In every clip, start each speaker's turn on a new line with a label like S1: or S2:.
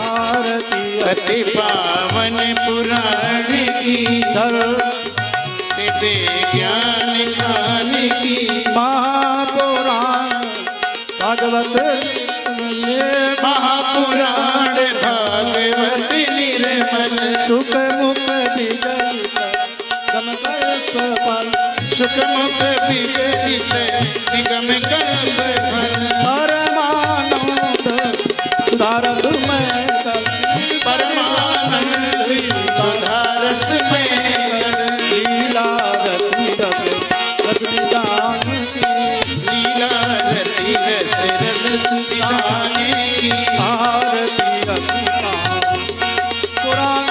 S1: आरती पावन पुराण की दे ज्ञान खान की
S2: महापुराण भागवत
S1: महापुराण भागवत निर्मल
S2: सुख मुख विजयित गम कल्प फल
S1: सुख मुख विजयित निगम कल्प फल
S2: परमानंद सुधारस में
S1: परमानंद सुधारस में
S2: लीला रति रस निदान की
S1: लीला रति रस रस निदान की
S2: आरती अति पुराण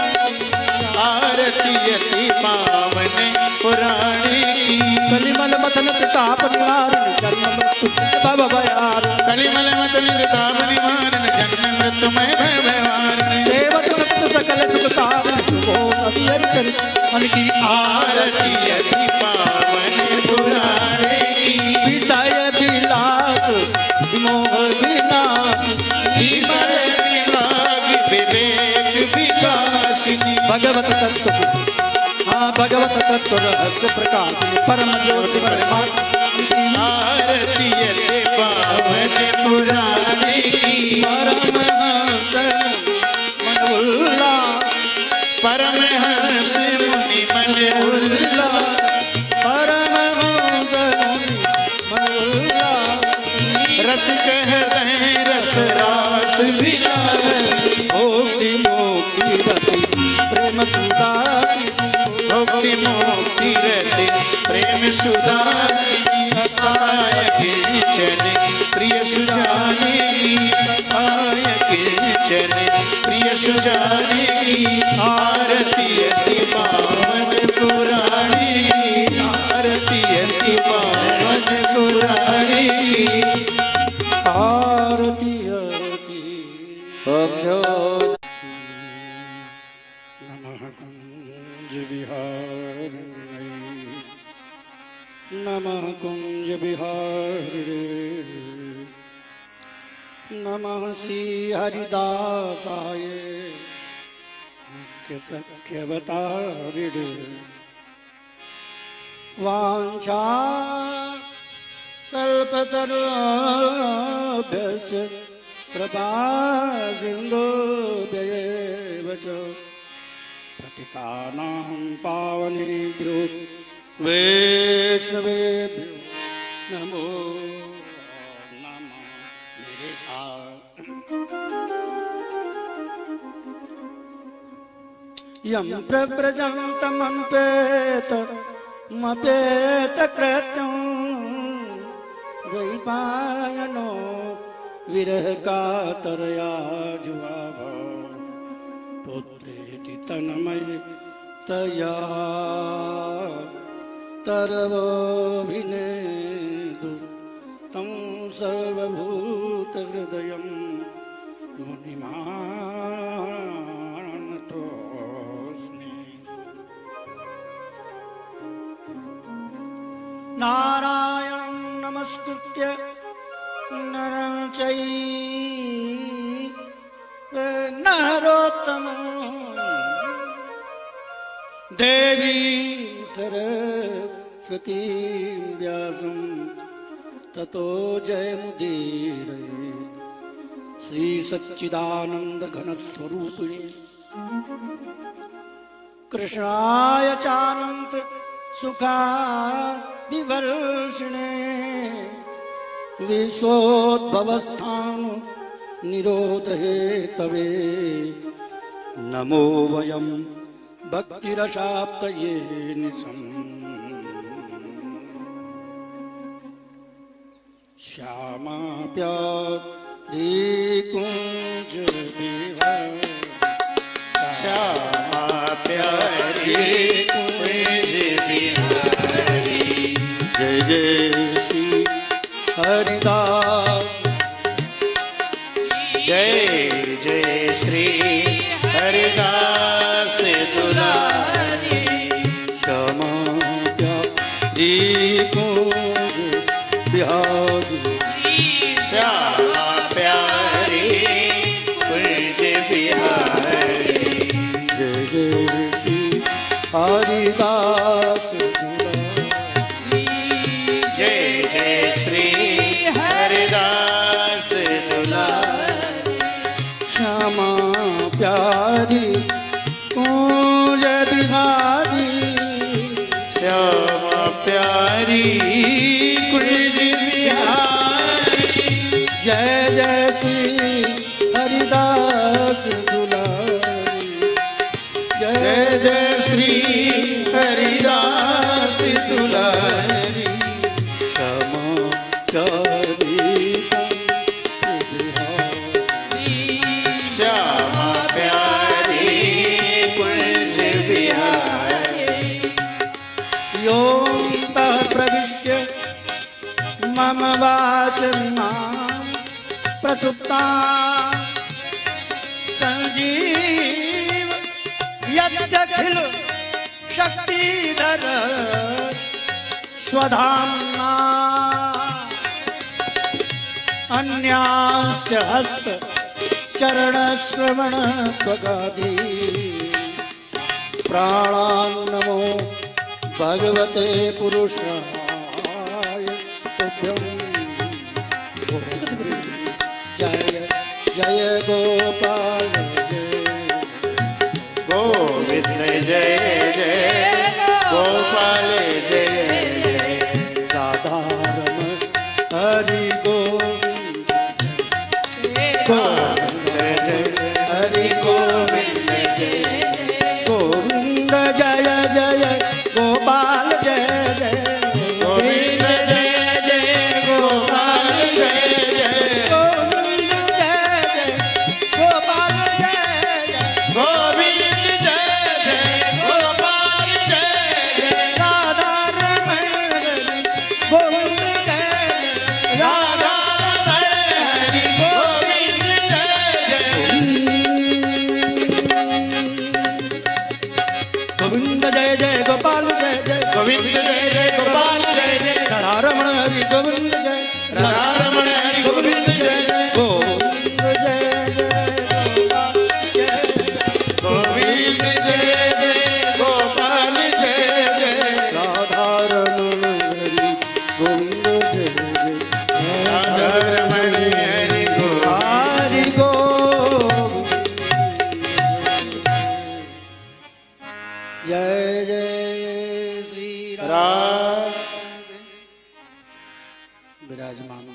S1: आरती अति पावन पुराण की
S2: कलिमल मथन ताप निवारण जन्म मृत्यु भव भयार
S1: कलिमल मथन ताप निवारण जन्म मृत्यु में भयवारण
S2: सेवक सप्त सकल सुख कारण सुखो सभी चरित मन की
S1: आरती अति पावन पुराण की
S2: विषय विलास विमोह विनाश
S1: विषय विलास विवेक विकासिनी
S2: भगवत तत्व हाँ भगवत तत्व रहस्य प्रकाश परम ज्योति परमात्मा
S1: आरती अति पावन पुराण की
S2: परमहंस मन उल्लास
S1: परमहंस मुनि मन उल्लास
S2: परमहंस मन उल्लास
S1: रस हृदय रस रास विलास
S2: भोक्ति मोक्ति रति प्रेम सुधा
S1: भक्ति मोक्ति रति प्रेम सुदासिनी आय किंचन प्रिय सुजानी आय किंचन प्रिय सुजानी आरती अति पावन पुराणी आरती अति पावन पुराणी
S2: आरती अति नमः कुंज विहारिणे नमः कुंज विहारिणे नमः श्री हरिदासाय मुख्य सख्यवतारिणे वाञ्छा कल्पतरुभ्यश्च कृपा सिन्धुभ्यैव च पतितानां पावनेभ्यो वैष्णवेभ्यो नमो नमः यं प्रव्रजन्तमनुपेत मपेतकृत्यं द्वैपायनो विरह कातरया जुआभ पुत्रेति तन्मय तया तरवोऽभिनेदु तं सर्वभूतहृदयं मुनिमानतोऽस्मि। नारायणं नमस्कृत्य नरं चैव नरोत्तमं देवीं सरस्वतीं व्यासं ततो जयमुदीरये श्री सच्चिदानंद घन स्वरूपिणे कृष्णाय चानंत सुखा विवर्षिणे विश्वोद्भवस्थान निरोधे तवे नमो वयं भक्तिरसाप्तये निशम् श्यामाप्यारी कुंज विहार
S1: श्यामा प्यारी कुंज बिहारी
S2: जय जय श्री हरिदास
S1: जय जय श्री हरिदास दुलारी
S2: श्यामा प्यारी कुंज बिहारी
S1: श्यामा प्यारी कुंज बिहारी
S2: जय जय श्री हरिदास
S1: जय जय श्री हरिदास दुलारी
S2: श्यामा प्यारी कुंज बिहारी
S1: श्यामा प्यारी कुंज बिहारी
S2: जय जय श्री हरिदास दुलारी
S1: जय जय श्री हरिदास दुलारी
S2: श्यामा प्यारी कुंज बिहारी
S1: श्यामा प्यारी कुंज बिहारी
S2: योऽन्तः प्रविश्य मम वाचमिमां प्रसुप्तां संजीव यद्यखिल शक्तिधर स्वधाम्ना अन्यांश्च हस्त चरण श्रवण त्वगादि प्राणान् नमो भगवते पुरुषाय तुभ्यं जय जय गोपाल जय
S1: गोविंद जय जय गोपाल जय जय
S2: राधारमण हरि गोविंद
S1: गोविंद जय हरि गोविंद जय
S2: गोविंद जय जय गोपाल जय जय
S1: गोविंद जय जय गोपाल जय जय
S2: गोविंद जय जय गोपाल जय जय
S1: गोविंद जय जय गोपाल जय जय
S2: राधारमण गोविंद जय जय
S1: राधा हरि गोविंद जय जय
S2: गोविंद जय जय गोपाल जय जय
S1: गोविंद जय जय गोपाल जय जय
S2: राधारमण हरि गोविंद जय
S1: राधारमण हरि गोविंद जय जय
S2: गोविंद जय जय गोपाल जय जय
S1: गोविंद जय जय गोपाल जय जय
S2: राधारमण हरि गोविंद जय जय
S1: राधारमण हरि गोविंद
S2: हरि गोविंद जय जय श्री राम विराजमान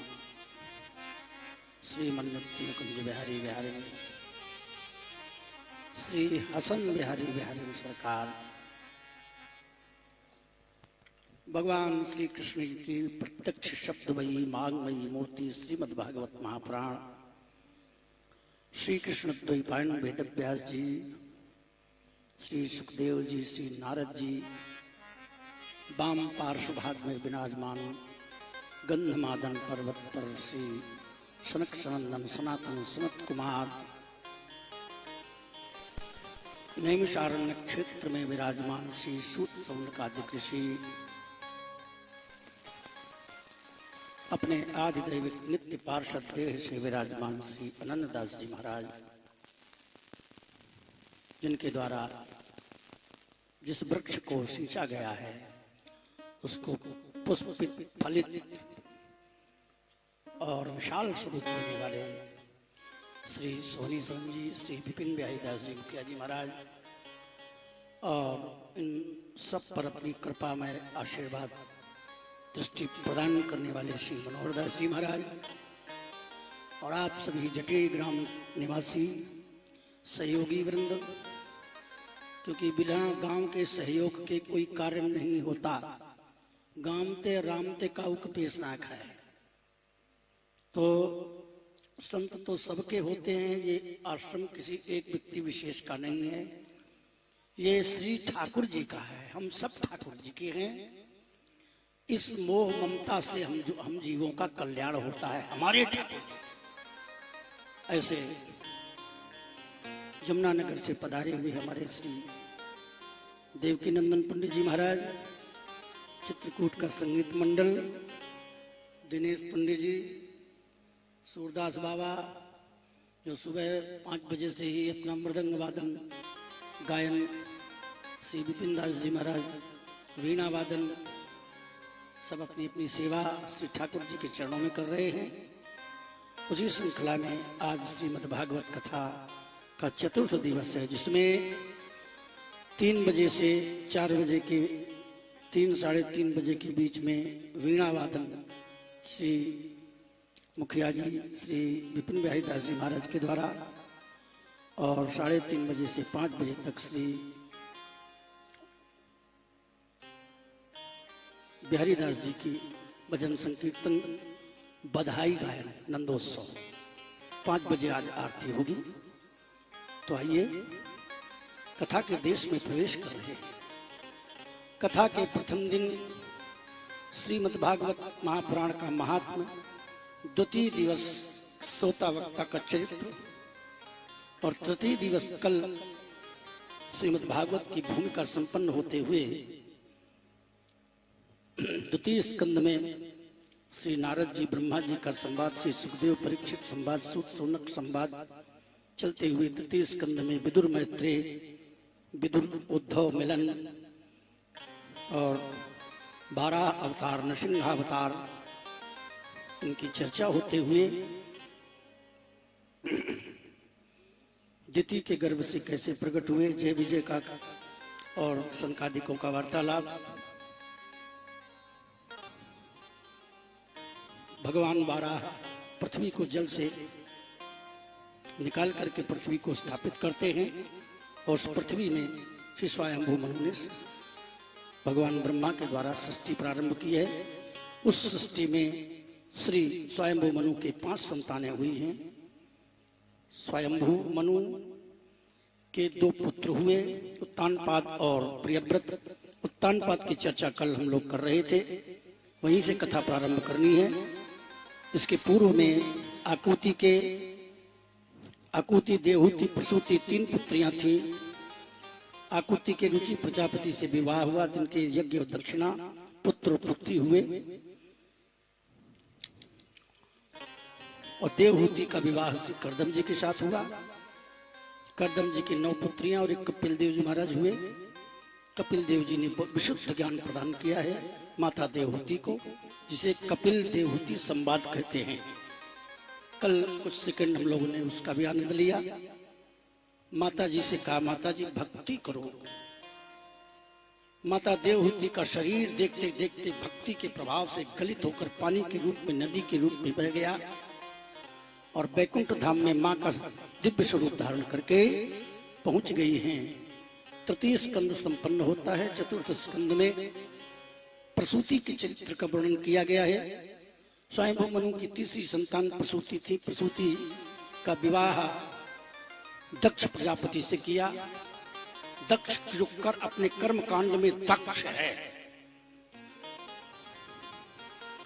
S2: श्री मन्नत कुंज बिहारी बिहारी श्री हसन बिहारी बिहारी सरकार भगवान श्री कृष्ण की प्रत्यक्ष शब्दमयी मांगमयी मूर्ति श्रीमद् भागवत महापुराण श्री कृष्ण द्वैपायन वेदव्यास जी श्री सुखदेव जी श्री नारद जी वाम पार्श्व भाग में विराजमान गंधमादन पर्वत पर श्री सनक सनंदन सनातन सनत कुमार नैमिषारण्य क्षेत्र में विराजमान श्री सूत सौनकादिक ऋषि अपने आदिदैविक नित्य पार्षद देह से विराजमान श्री अनन्नदास जी महाराज जिनके द्वारा जिस वृक्ष को सींचा गया है उसको पुष्पित फलित और विशाल स्वरूप देने वाले श्री सोनी सिंह जी, श्री विपिन बिहारी दास जी मुखिया जी महाराज और इन सब पर अपनी कृपा में आशीर्वाद दृष्टि प्रदान करने वाले श्री मनोहर दास जी महाराज और आप सभी जटे ग्राम निवासी सहयोगी वृंद, क्योंकि बिना गांव के सहयोग के कोई कार्य नहीं होता। गामते रामते काउक पेशनाक है। तो संत तो सबके होते हैं, ये आश्रम किसी एक व्यक्ति विशेष का नहीं है, ये श्री ठाकुर जी का है। हम सब ठाकुर जी के हैं। इस मोह ममता से हम जीवों का कल्याण होता है। हमारे ठाकुर जी ऐसे यमुनानगर से पधारे हुए हमारे श्री देवकी नंदन पंडित जी महाराज, चित्रकूट का संगीत मंडल, दिनेश पंडित जी, सूरदास बाबा जो सुबह 5 बजे से ही अपना मृदंग वादन गायन, श्री विपिन दास जी महाराज वीणा वादन, सब अपनी अपनी सेवा श्री ठाकुर जी के चरणों में कर रहे हैं। उसी श्रृंखला में आज श्रीमद् भागवत कथा का चतुर्थ दिवस है, जिसमें 3 बजे से 4 बजे के 3 साढ़े 3 बजे के बीच में वीणा वादन श्री मुखिया जी श्री विपिन बिहारी दास जी महाराज के द्वारा और 3:30 बजे से 5 बजे तक श्री बिहारी दास जी की भजन संकीर्तन बधाई गायन नंदोत्सव 5 बजे आज आरती होगी। तो आइए कथा के देश में प्रवेश कर रहे हैं। कथा के प्रथम दिन श्रीमद् भागवत महापुराण का महात्म्य, द्वितीय दिवस श्रोता वक्ता का चरित्र और तृतीय दिवस कल श्रीमद् भागवत की भूमिका संपन्न होते हुए द्वितीय स्कंद में श्री नारद जी ब्रह्मा जी का संवाद, श्री सुखदेव परीक्षित संवाद, सूत शौनक संवाद चलते हुए तृतीय स्कंद में विदुर मैत्रेय, विदुर उद्धव मिलन और 12 अवतार, नृसिंहावतार, इनकी चर्चा होते हुए दिति के गर्भ से कैसे प्रकट हुए, जय विजय का और संकादिकों का वार्तालाप, भगवान बारह पृथ्वी को जल से निकाल करके पृथ्वी को स्थापित करते हैं और उस पृथ्वी में श्री स्वयंभू मनु ने भगवान ब्रह्मा के द्वारा सृष्टि प्रारंभ की है। उस सृष्टि में श्री स्वयंभू मनु के 5 संतानें हुई हैं। स्वयंभू मनु के 2 पुत्र हुए, उत्तानपाद और प्रियव्रत। उत्तानपाद की चर्चा कल हम लोग कर रहे थे, वहीं से कथा प्रारंभ करनी है। इसके पूर्व में आकुति, देवहूति, प्रसूति 3 पुत्रियां थीं। आकुति के रुचि प्रजापति से विवाह हुआ, जिनके यज्ञ और दक्षिणा पुत्र और पुत्री हुए, और देवहूति का विवाह श्री करदम जी के साथ हुआ। करदम जी की 9 पुत्रियां और 1 कपिल देव जी महाराज हुए। कपिल देव जी ने विशुद्ध ज्ञान प्रदान किया है माता देवहूति को, जिसे कपिल देवहूति संवाद कहते हैं। कल कुछ सेकंड हम लोगों ने उसका भी आनंद लिया। माता जी से कहा, माता जी भक्ति करो। माता देवहूति का शरीर देखते देखते भक्ति के प्रभाव से गलित होकर पानी के रूप में, नदी के रूप में बह गया और बैकुंठ धाम में मां का दिव्य स्वरूप धारण करके पहुंच गई हैं। तृतीय स्कंद संपन्न होता है। चतुर्थ स्कंद में प्रसूति के चरित्र का वर्णन किया गया है। स्वयंभू मनु की तीसरी संतान प्रसूति थी। प्रसूति का विवाह दक्ष प्रजापति से किया। दक्ष जो कर अपने कर्म कांड में दक्ष है,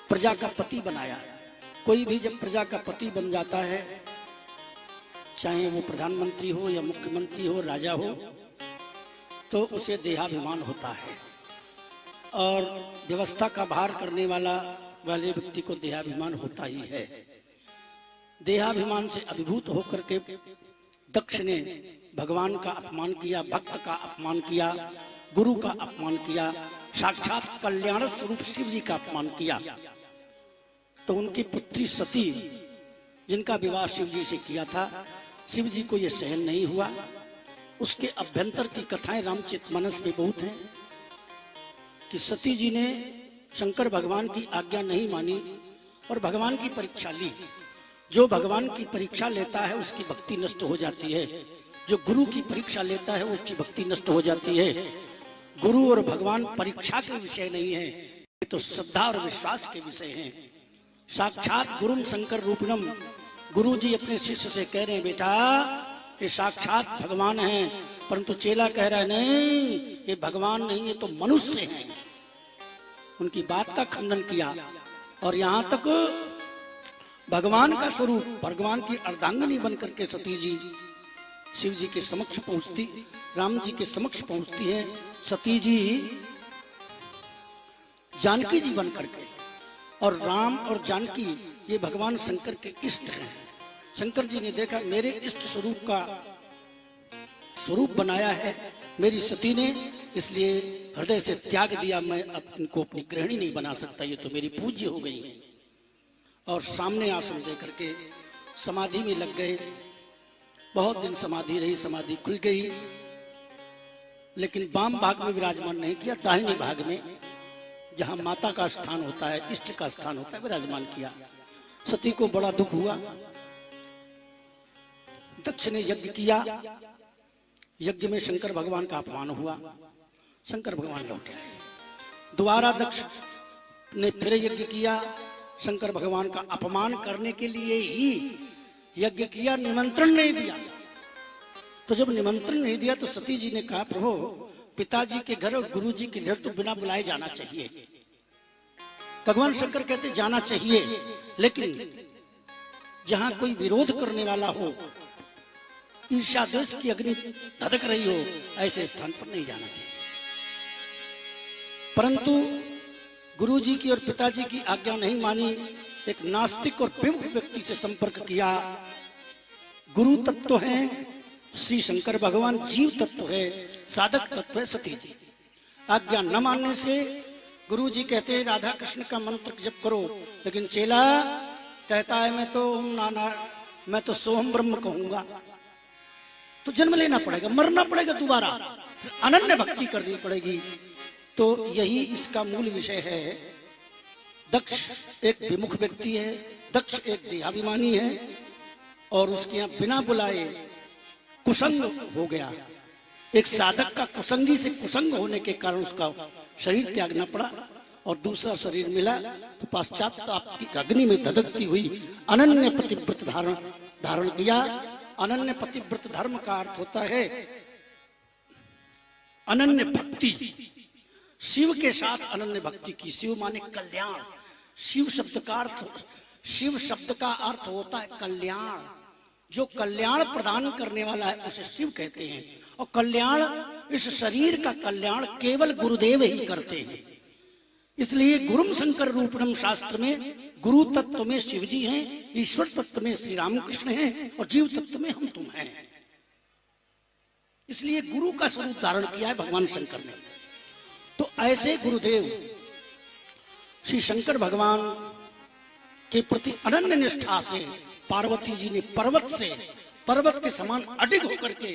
S2: प्रजा का पति बनाया। कोई भी जब प्रजा का पति बन जाता है, चाहे वो प्रधानमंत्री हो या मुख्यमंत्री हो, राजा हो, तो उसे देहाभिमान होता है। और व्यवस्था का भार करने वाले व्यक्ति को देहाभिमान होता ही है। देहाभिमान से अभिभूत होकर के दक्ष ने भगवान का अपमान किया, भक्त का अपमान किया गुरु का अपमान किया, साक्षात कल्याण स्वरूप शिव जी का अपमान किया, तो उनकी पुत्री सती जिनका विवाह शिव जी से किया था, शिव जी को यह सहन नहीं हुआ। उसके अभ्यंतर की कथाएं रामचरितमानस में बहुत हैं कि सती जी ने शंकर भगवान की आज्ञा नहीं मानी और भगवान की परीक्षा ली। जो भगवान की परीक्षा लेता है उसकी भक्ति नष्ट हो जाती है, जो गुरु की परीक्षा लेता है उसकी भक्ति नष्ट हो जाती है। गुरु और भगवान परीक्षा के विषय नहीं है, ये तो श्रद्धा और विश्वास के विषय हैं। साक्षात गुरुम शंकर रूपणम, गुरु जी अपने शिष्य से कह रहे हैं बेटा ये साक्षात भगवान है, परंतु चेला कह रहा है नहीं ये भगवान नहीं, ये तो मनुष्य हैं। उनकी बात का खंडन किया और यहां तक भगवान का स्वरूप, भगवान की अर्धांगिनी बनकर के सती जी शिव जी के समक्ष पहुंचती, राम जी के समक्ष पहुंचती हैं। सती जी जानकी जी बनकर के, और राम और जानकी ये भगवान शंकर के इष्ट हैं। शंकर जी ने देखा मेरे इष्ट स्वरूप का स्वरूप बनाया है मेरी सती ने, इसलिए हृदय से त्याग दिया, मैं अब इनको अपनी गृहिणी नहीं बना सकता, ये तो मेरी पूज्य हो गई है। और सामने आसन दे करके समाधि में लग गए। बहुत दिन समाधि रही, समाधि खुल गई, लेकिन वाम भाग में विराजमान नहीं किया, दाहिने भाग में जहां माता का स्थान होता है, इष्ट का स्थान होता है, विराजमान किया। सती को बड़ा दुख हुआ। दक्ष ने यज्ञ किया, यज्ञ में शंकर भगवान का अपमान हुआ, शंकर भगवान लौट आए। दोबारा दक्ष ने फिर यज्ञ किया, शंकर भगवान का अपमान करने के लिए ही यज्ञ किया, निमंत्रण नहीं दिया। तो जब निमंत्रण नहीं दिया तो सती जी ने कहा प्रभु पिताजी के घर और गुरु जी के घर तो बिना बुलाए जाना चाहिए। भगवान शंकर कहते जाना चाहिए, लेकिन जहां कोई विरोध करने वाला हो, ईर्ष्या द्वेष की अग्नि धधक रही हो, ऐसे स्थान पर नहीं जाना चाहिए। परंतु गुरु जी की और पिताजी की आज्ञा नहीं मानी, एक नास्तिक और विमुख व्यक्ति से संपर्क किया। गुरु तत्व है श्री शंकर भगवान, जीव तत्व है, साधक तत्व है सती जी। आज्ञा न मानने से गुरु जी कहते हैं राधा कृष्ण का मंत्र जप करो, लेकिन चेला कहता है मैं तो सोहम ब्रह्म कहूंगा। तो जन्म लेना पड़ेगा, मरना पड़ेगा, दोबारा अनन्य भक्ति करनी पड़ेगी। तो यही इसका मूल विषय है। दक्ष एक विमुख व्यक्ति है, दक्ष एक देहाभिमानी है, और उसके यहाँ बिना बुलाए कुसंग हो गया। एक साधक का कुसंगी से कुसंग होने के कारण उसका शरीर त्यागना पड़ा, और दूसरा शरीर मिला तो पश्चात आपकी अग्नि में धधकती हुई अनन्य पतिव्रत धारण किया। अनन्य पतिव्रत धर्म का अर्थ होता है अनन्य भक्ति, शिव के साथ अनन्य भक्ति की। शिव माने कल्याण, शिव शब्द का अर्थ होता है कल्याण। जो कल्याण प्रदान करने वाला है उसे शिव कहते हैं, और कल्याण, इस शरीर का कल्याण केवल गुरुदेव ही करते हैं। इसलिए गुरुम शंकर रूपणम शास्त्र में गुरु तत्व में शिव जी हैं, ईश्वर तत्व में श्री रामकृष्ण हैं, और जीव तत्व में हम तुम हैं। इसलिए गुरु का स्वरूप धारण किया है भगवान शंकर ने। तो ऐसे गुरुदेव श्री शंकर भगवान के प्रति अनन्य निष्ठा से पार्वती जी ने पर्वत के समान अडिग होकर के,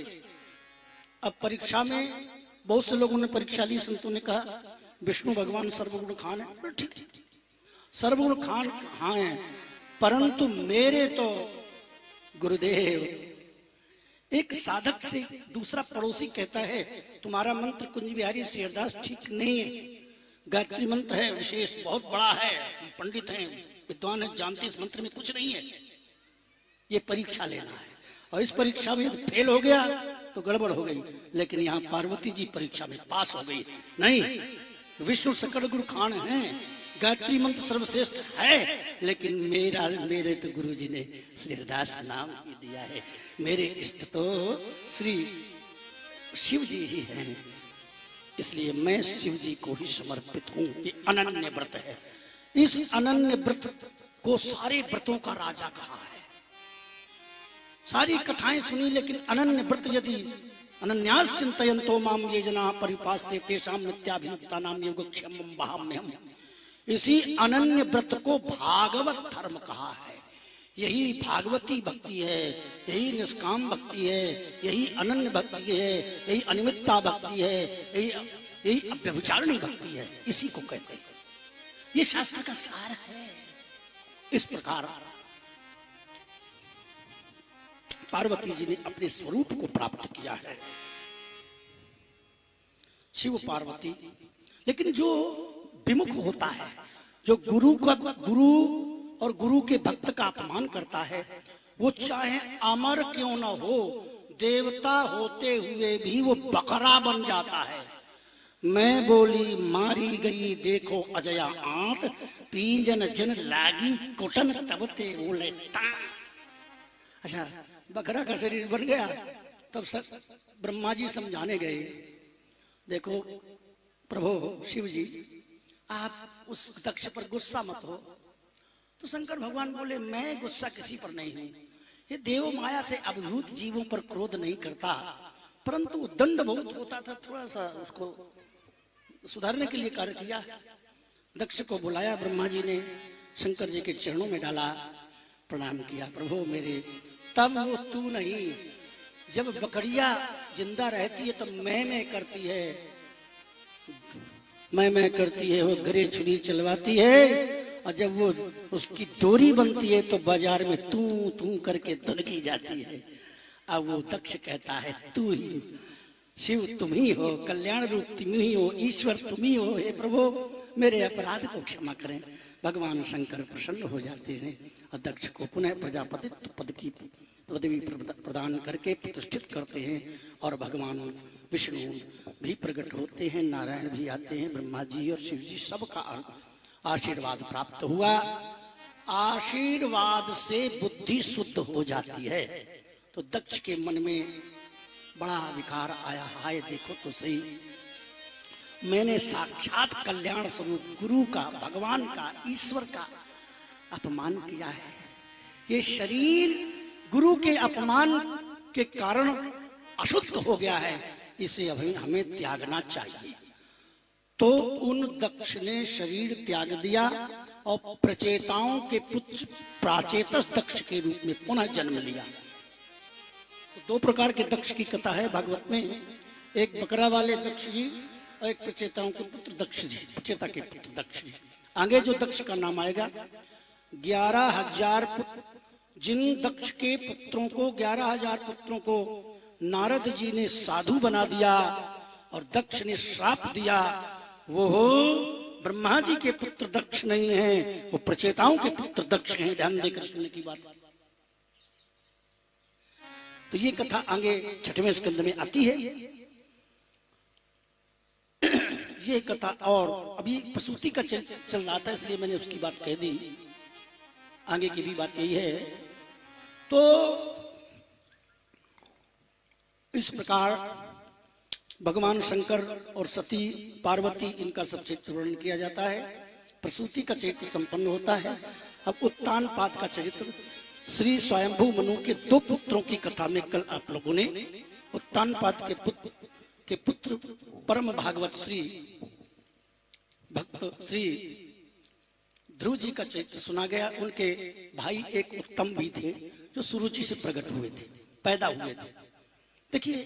S2: अब परीक्षा में बहुत से लोगों ने परीक्षा ली, संतों ने कहा विष्णु भगवान सर्वगुण खान है। ठीक, सर्वगुण खान हाँ है, परंतु मेरे तो गुरुदेव। एक साधक से दूसरा पड़ोसी कहता है तुम्हारा मंत्र कुंज बिहारी शेरदास ठीक नहीं है, गायत्री मंत्र है विशेष, बहुत बड़ा है, पंडित हैं, विद्वान है, जानते इस मंत्र में कुछ नहीं है, ये परीक्षा लेना है, और इस परीक्षा में फेल हो गया तो गड़बड़ हो गई। लेकिन यहाँ पार्वती जी परीक्षा में पास हो गई। नहीं, विष्णु सकल गुरु खान है, गायत्री मंत्र सर्वश्रेष्ठ है, लेकिन मेरे तो गुरु जी ने श्रीदास नाम ही दिया है, मेरे इष्ट तो श्री शिव जी ही हैं, इसलिए मैं शिव जी को ही समर्पित हूँ। ये अनन्य व्रत है। इस अनन्य व्रत को सारे व्रतों का राजा कहा है। सारी कथाएं सुनी, लेकिन अनन्य व्रत यदि अनन्यास चिंतयन्तो माम ये जना परिपास्ते तेषां नित्याभियुक्तानां योगक्षेमं वहाम्यहम्। इसी अनन्य व्रत को भागवत धर्म कहा है। यही भागवती भक्ति है, यही निष्काम भक्ति है, यही अनन्य भक्ति है, यही अनिमित्ता भक्ति है, यही अव्यभिचारिणी भक्ति है। इसी को कहते हैं, ये शास्त्र का सार है। इस प्रकार पार्वती जी ने अपने स्वरूप को प्राप्त किया है, शिव पार्वती। लेकिन जो विमुख होता है, जो गुरु और गुरु के भक्त का अपमान करता है, वो चाहे अमर क्यों न हो, देवता होते हुए भी वो बकरा बन जाता है। मैं बोली मारी गई देखो अजया आंत, पींजन जन लागी कुटन तबते बोले तांत। अच्छा, बकरा का शरीर बन गया, तब ब्रह्मा जी समझाने गए, देखो प्रभु शिव जी, आप उस दक्ष पर गुस्सा मत हो। तो शंकर भगवान बोले, मैं गुस्सा किसी पर नहीं हूं। ये देव माया से अभिभूत जीवों पर क्रोध नहीं करता, परंतु दंड बहुत होता था, थोड़ा सा उसको सुधारने के लिए कार्य किया। दक्ष को बुलाया, ब्रह्मा जी ने शंकर जी के चरणों में डाला, प्रणाम किया, प्रभु मेरे। तब वो तू नहीं, जब बकरिया जिंदा रहती है तो मैं करती है, मैं करती है, वो गरे छुरी चलवाती है, और जब वो उसकी डोरी बनती है तो बाजार में तू तू करके दुनकी जाती है। अब वो दक्ष कहता है, तू ही शिव तुम ही हो, कल्याण रूप तुम ही हो, ईश्वर तुम ही हो, हे प्रभु मेरे अपराध को क्षमा करें। भगवान शंकर प्रसन्न हो जाते हैं और दक्ष को पुनः प्रजापति पद की पदवी प्रदान करके प्रतिष्ठित करते हैं। और भगवान विष्णु भी प्रकट होते हैं, नारायण भी आते हैं, ब्रह्मा जी और शिव जी सबका आशीर्वाद प्राप्त हुआ। आशीर्वाद से बुद्धि शुद्ध हो जाती है। तो दक्ष के मन में बड़ा विकार आया, हाय देखो तो सही, मैंने साक्षात कल्याण स्वरूप गुरु का, भगवान का, ईश्वर का अपमान किया है। ये शरीर गुरु के अपमान के कारण अशुद्ध हो गया है, इसे अभी हमें त्यागना चाहिए। तो उन दक्ष ने शरीर त्याग दिया और प्रचेताओं के पुत्र प्राचेतस दक्ष के रूप में पुनः जन्म लिया। तो दो प्रकार के दक्ष की कथा है भागवत में, एक बकरा वाले दक्ष जी और एक प्रचेताओं के पुत्र दक्ष जी, प्रचेता के पुत्र दक्ष जी। आगे जो दक्ष का नाम आएगा, 11,000 पुत्र, जिन दक्ष के पुत्रों को 11,000 पुत्रों को नारद जी ने साधु बना दिया और दक्ष ने श्राप दिया, वो ब्रह्मा जी के पुत्र दक्ष नहीं है, वो प्रचेताओं के पुत्र दक्ष हैं। ध्यान देकर सुनने की बात। तो ये कथा आगे 6वें स्कंद में आती है। ये कथा, और अभी प्रसूति का चल रहा था इसलिए मैंने उसकी बात कह दी। आगे की भी बात यही है। तो इस प्रकार भगवान शंकर और सती पार्वती, इनका सबसे वर्णन किया जाता है। प्रसूति का चरित्र संपन्न होता है। अब उत्तान पाद का चरित्र, श्री स्वयंभू मनु के 2 पुत्रों की कथा में कल आप लोगों ने उत्तान पाद के पुत्र परम भागवत श्री भक्त श्री ध्रुव जी का चरित्र सुना गया। उनके भाई एक उत्तम भी थे जो सुरुचि से प्रकट हुए थे, पैदा हुए थे। देखिए,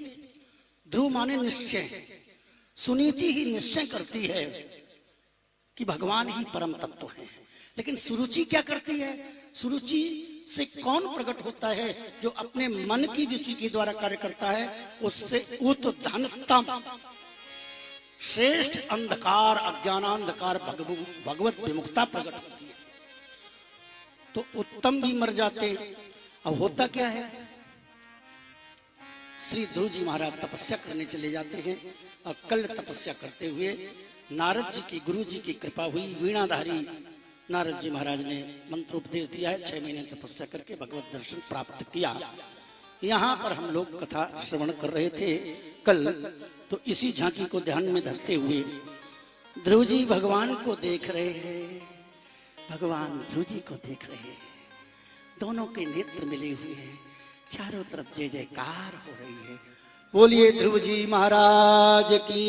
S2: ध्रुव माने निश्चय, सुनीति ही निश्चय करती है कि भगवान ही परम तत्व है। लेकिन सुरुचि क्या करती है? सुरुचि से कौन प्रकट होता है? जो अपने मन की रुचि के द्वारा कार्य करता है, उससे उत्तम श्रेष्ठ अंधकार, अज्ञानांधकार, भगवत विमुक्ता प्रकट होती है। तो उत्तम भी मर जाते हैं। अब होता क्या है, श्री ध्रुव जी महाराज तपस्या करने चले जाते हैं और कल तपस्या करते हुए नारद जी की, गुरु जी की कृपा हुई। वीणाधारी नारद जी महाराज ने मंत्रोपदेश दिया है। 6 महीने तपस्या करके भगवत दर्शन प्राप्त किया। यहाँ पर हम लोग कथा श्रवण कर रहे थे कल। तो इसी झांकी को ध्यान में धरते हुए ध्रुव जी भगवान को देख रहे हैं, भगवान ध्रुव जी को देख रहे हैं। दोनों के नेत्र मिले हुए हैं, चारों तरफ जय जयकार हो रही है। बोलिए ध्रुव जी महाराज की।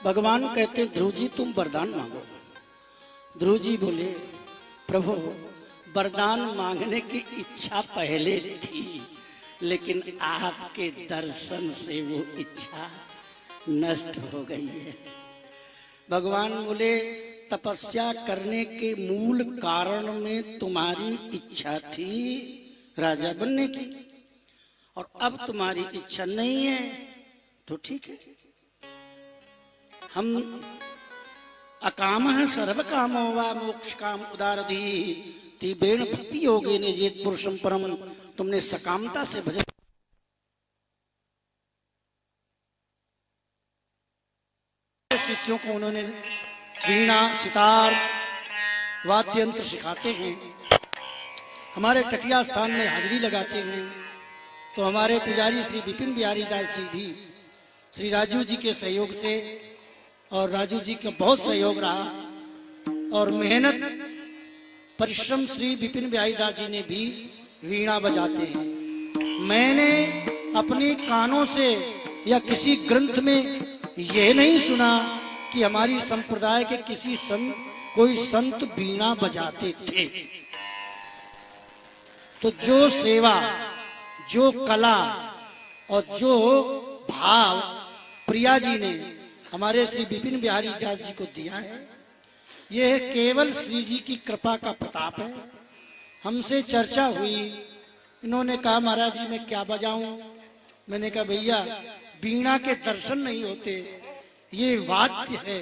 S2: भगवान कहते ध्रुव जी तुम वरदान मांगो। ध्रुव जी बोले प्रभु वरदान मांगने की इच्छा पहले थी, लेकिन आपके दर्शन से वो इच्छा नष्ट हो गई है। भगवान बोले तपस्या करने के मूल कारण में तुम्हारी इच्छा थी राजा बनने की, और अब तुम्हारी इच्छा नहीं है तो ठीक है। हम अकामः सर्व कामो वा मोक्ष काम उदारधी तीव्रेण भक्ति योगे निजेत पुरुषम परम। तुमने सकामता से भजन शिष्यों को उन्होंने वीणा सितार वाद्य यंत्र सिखाते हैं। हमारे टटिया स्थान में हाजिरी लगाते हैं तो हमारे पुजारी श्री विपिन बिहारी दास जी भी श्री राजू जी के सहयोग से, और राजू जी का बहुत सहयोग रहा और मेहनत परिश्रम श्री विपिन बिहारी दास जी ने भी वीणा बजाते हैं। मैंने अपने कानों से या किसी ग्रंथ में यह नहीं सुना कि हमारी संप्रदाय के किसी कोई संत वीणा बजाते थे। तो जो सेवा, जो कला और जो भाव प्रिया जी ने हमारे श्री विपिन बिहारी दास जी को दिया है, यह केवल श्री जी की कृपा का प्रताप है। हमसे चर्चा हुई, इन्होंने कहा महाराज जी मैं क्या बजाऊं। मैंने कहा भैया वीणा के दर्शन नहीं होते, ये वाद्य है,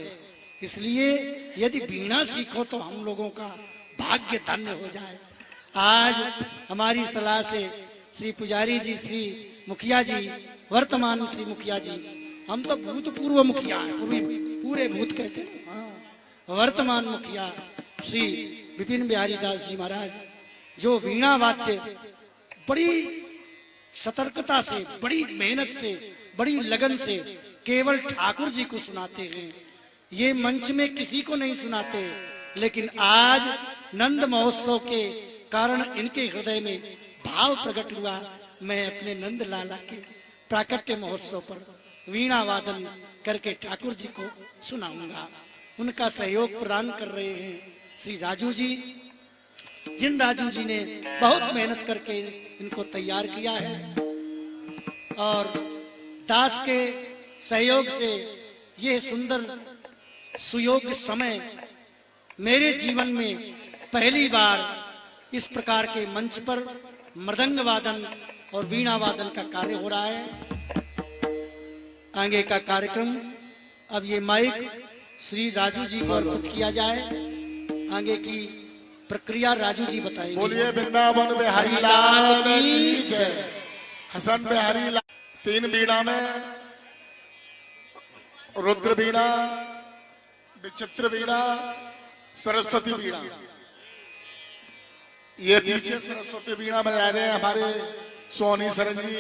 S2: इसलिए यदि वीणा सीखो तो हम लोगों का भाग्य धन्य हो जाए। आज हमारी सलाह से श्री पुजारी जी, श्री मुखिया जी, वर्तमान श्री मुखिया जी, हम तो भूतपूर्व मुखिया पूरे भूत कहते हैं, वर्तमान मुखिया श्री विपिन बिहारी दास जी महाराज जो वीणा वाद्य बड़ी सतर्कता से, बड़ी मेहनत से, बड़ी लगन से केवल ठाकुर जी को सुनाते हैं। ये मंच में किसी को नहीं सुनाते, लेकिन आज नंद महोत्सव के कारण इनके हृदय में भाव प्रकट हुआ। मैं अपने नंद लाला के प्राकट्य महोत्सव पर वीणा वादन करके ठाकुर जी को सुनाऊंगा। उनका सहयोग प्रदान कर रहे हैं श्री राजू जी, जिन राजू जी ने बहुत मेहनत करके इनको तैयार किया है, और दास के सहयोग से ये सुंदर सुयोग्य समय मेरे जीवन में पहली बार इस प्रकार के मंच पर मृदंग वादन और वीणा वादन का कार्य हो रहा है। आगे का कार्यक्रम अब ये माइक श्री राजू जी को अर्पित किया जाए। आगे की प्रक्रिया राजू जी बताएंगे।
S1: बोलिए वृंदावन बिहारी लाल की जय। हसन बिहारी लाल। 3 वीणा में रुद्र वीणा, विचित्र वीणा, सरस्वती वीणा। ये पीछे सरस्वती वीणा बजा रहे हैं हमारे सोनी सरन जी,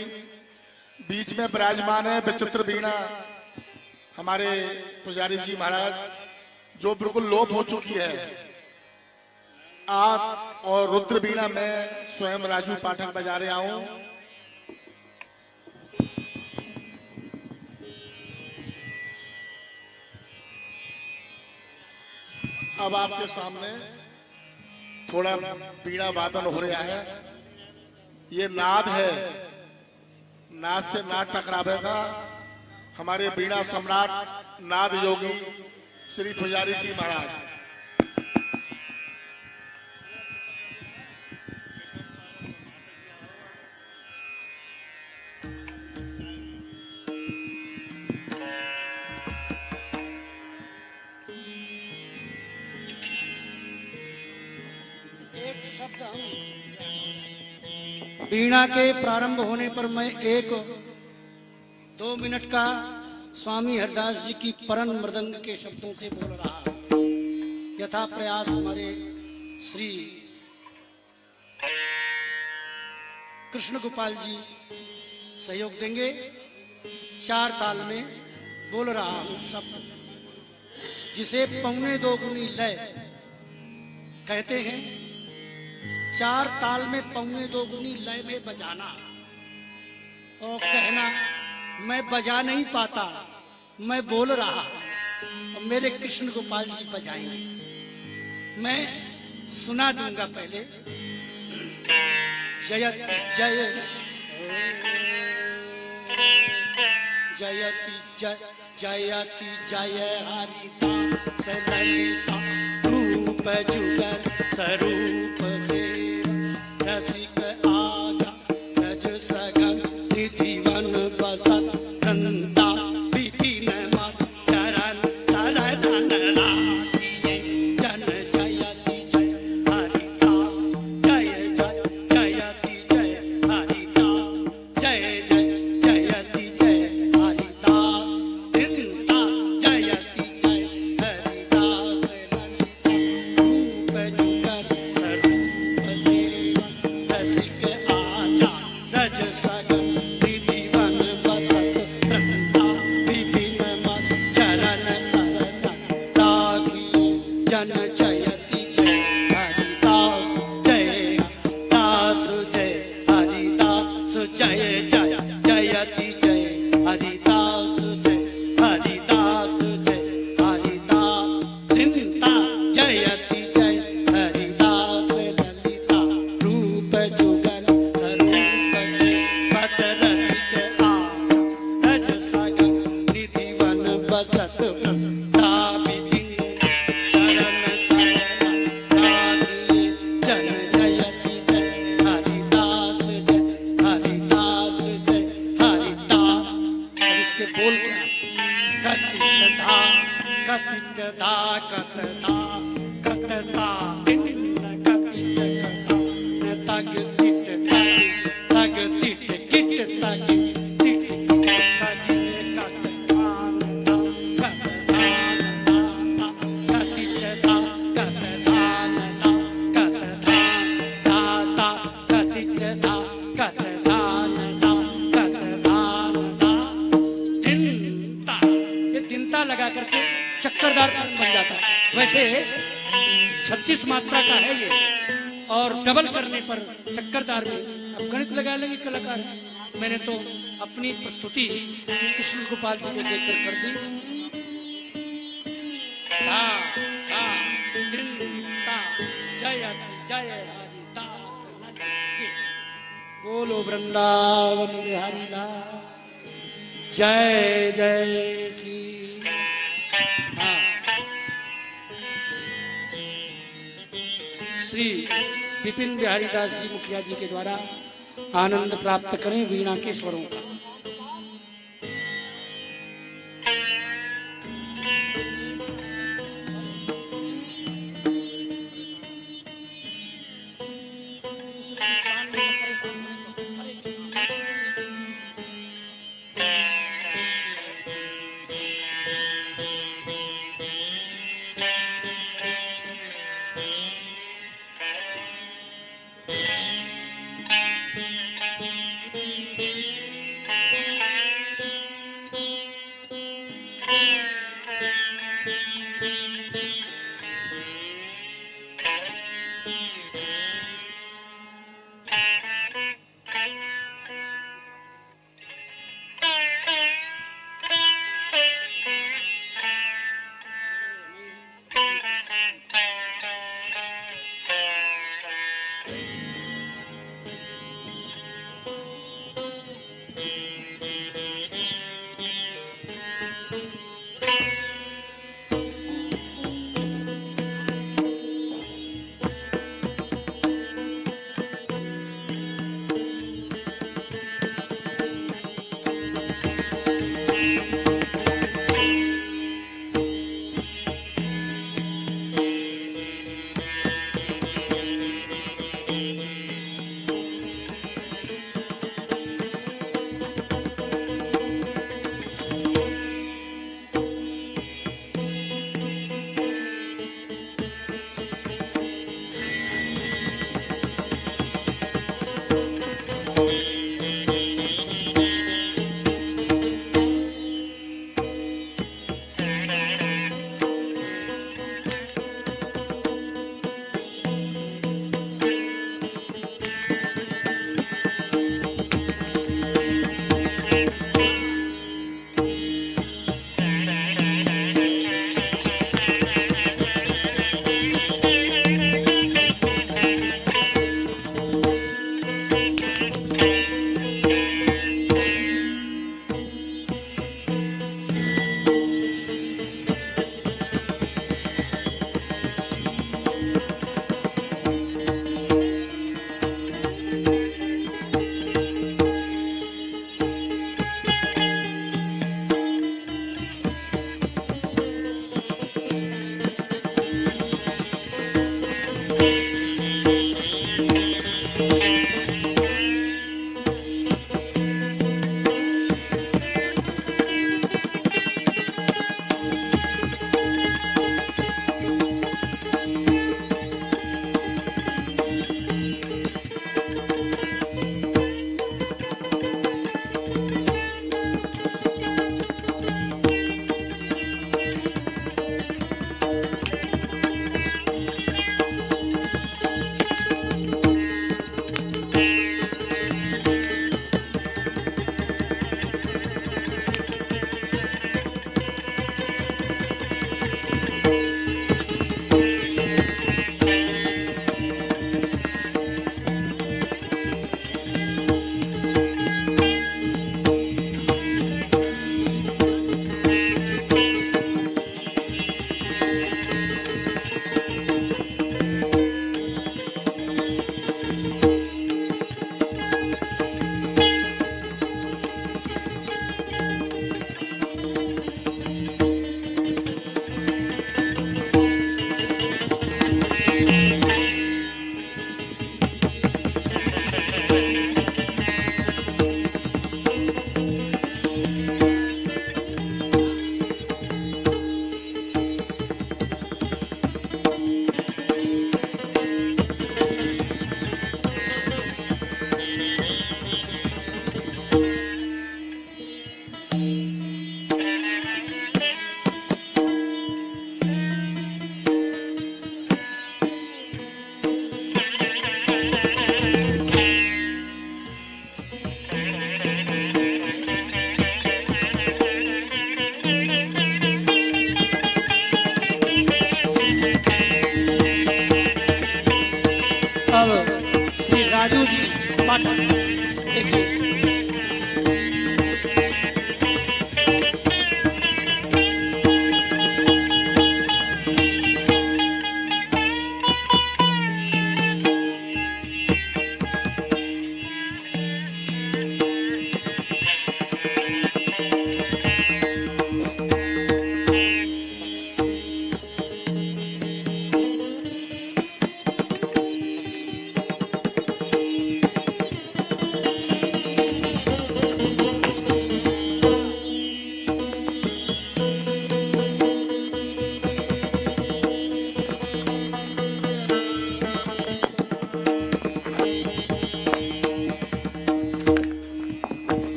S1: बीच में विराजमान है विचित्र वीणा हमारे पुजारी जी महाराज, जो बिल्कुल लोप हो चुकी है। आप और रुद्र वीणा में स्वयं राजू पाठक बजा रहा हूं। अब आपके सामने थोड़ा वीणा वादन हो रहा है। ये नाद है, नाद से नाद टकरावेगा। हमारे वीणा सम्राट नाद योगी श्री पुजारी जी महाराज।
S2: वीणा के प्रारंभ होने पर मैं 1-2 मिनट का स्वामी हरदास जी की परन मृदंग के शब्दों से बोल रहा। यथा प्रयास हमारे श्री कृष्ण गोपाल जी सहयोग देंगे। 4 ताल में बोल रहा हूं शब्द। जिसे पौने दो गुनी लय कहते हैं। चार ताल में पौने दो गुनी लय में बजाना और कहना मैं बजा नहीं पाता, मैं बोल रहा और मेरे कृष्ण गोपाल जी बजाएंगे। मैं सुना दूंगा पहले। जयति जय जयति जय जयति जय हरिदास ललिता रूप जुगल स्वरूप से रसिक आजा रज सगन निधि वन बसत नंदा विपिन मत चरण शरण राखिए। जन जयति जय हरिदास जय जय जयति जय हरिदास जय जय जयति जय हरिदास निंदा जयति जय हरिदास रूप जुगल स्वरूप सेवन रसिक आजा रज सगन निधि वन बसत नंदा विपिन मत चरण शरण राखिए। जन जयति जय हरिदास जय दास जय हरिदास जय जय जयति जय हरिदास जय हरिदास जय हरिदास निंदा जयति जय हरिदास ललिता रूप जुगल स्वरूप से पद रसिक आजा रज सगन निधि वन बसत वृंदा विपिन शरण शरण राखिए। जन जयति जय हरिदास जय हरिदास जय हरिदास। अब इसके बोल क्या है? कतित धा कतित धा कतधा कतता भिन्न कतित कथा न तग तिट तग तिट किट तग तिट तग कतधान धा कतधान धा कतित धा कतधान धा कतधान धा कतित धा कतधान धा कतधान धा तिनता। ये तिनता लगा करके चक्करदार बन जाता है। वैसे 36 मात्रा का है ये और डबल करने पर चक्करदार में अब गणित लगा लेंगे कलाकार। मैंने तो अपनी प्रस्तुति कृष्ण गोपाल जी को देखकर कर दी। धा धा तिनता जयति जय हरिदास ललिता। बोलो वृंदावन बिहारी लाल जय जय श्री। हाँ। श्री विपिन बिहारी दास जी मुखिया जी के द्वारा आनंद प्राप्त करें वीणा के स्वरों का।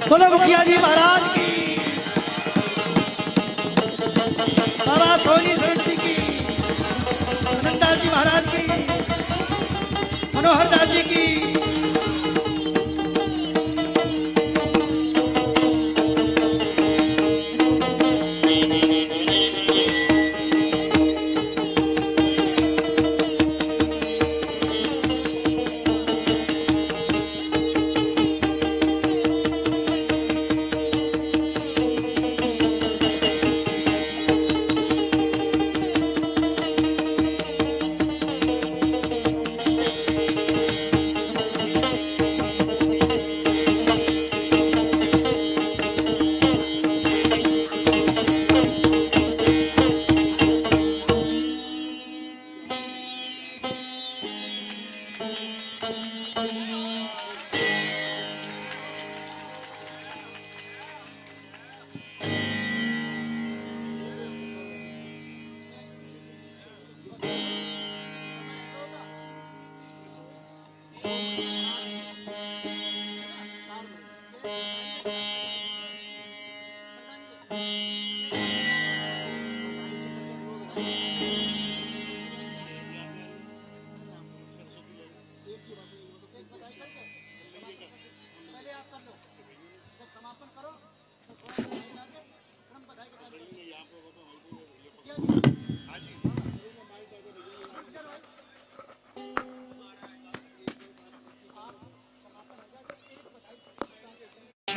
S2: बोलो मुखिया जी महाराज की, बाबा सोनी शरण जी की, अनंतदास जी महाराज की, मनोहर दास जी की।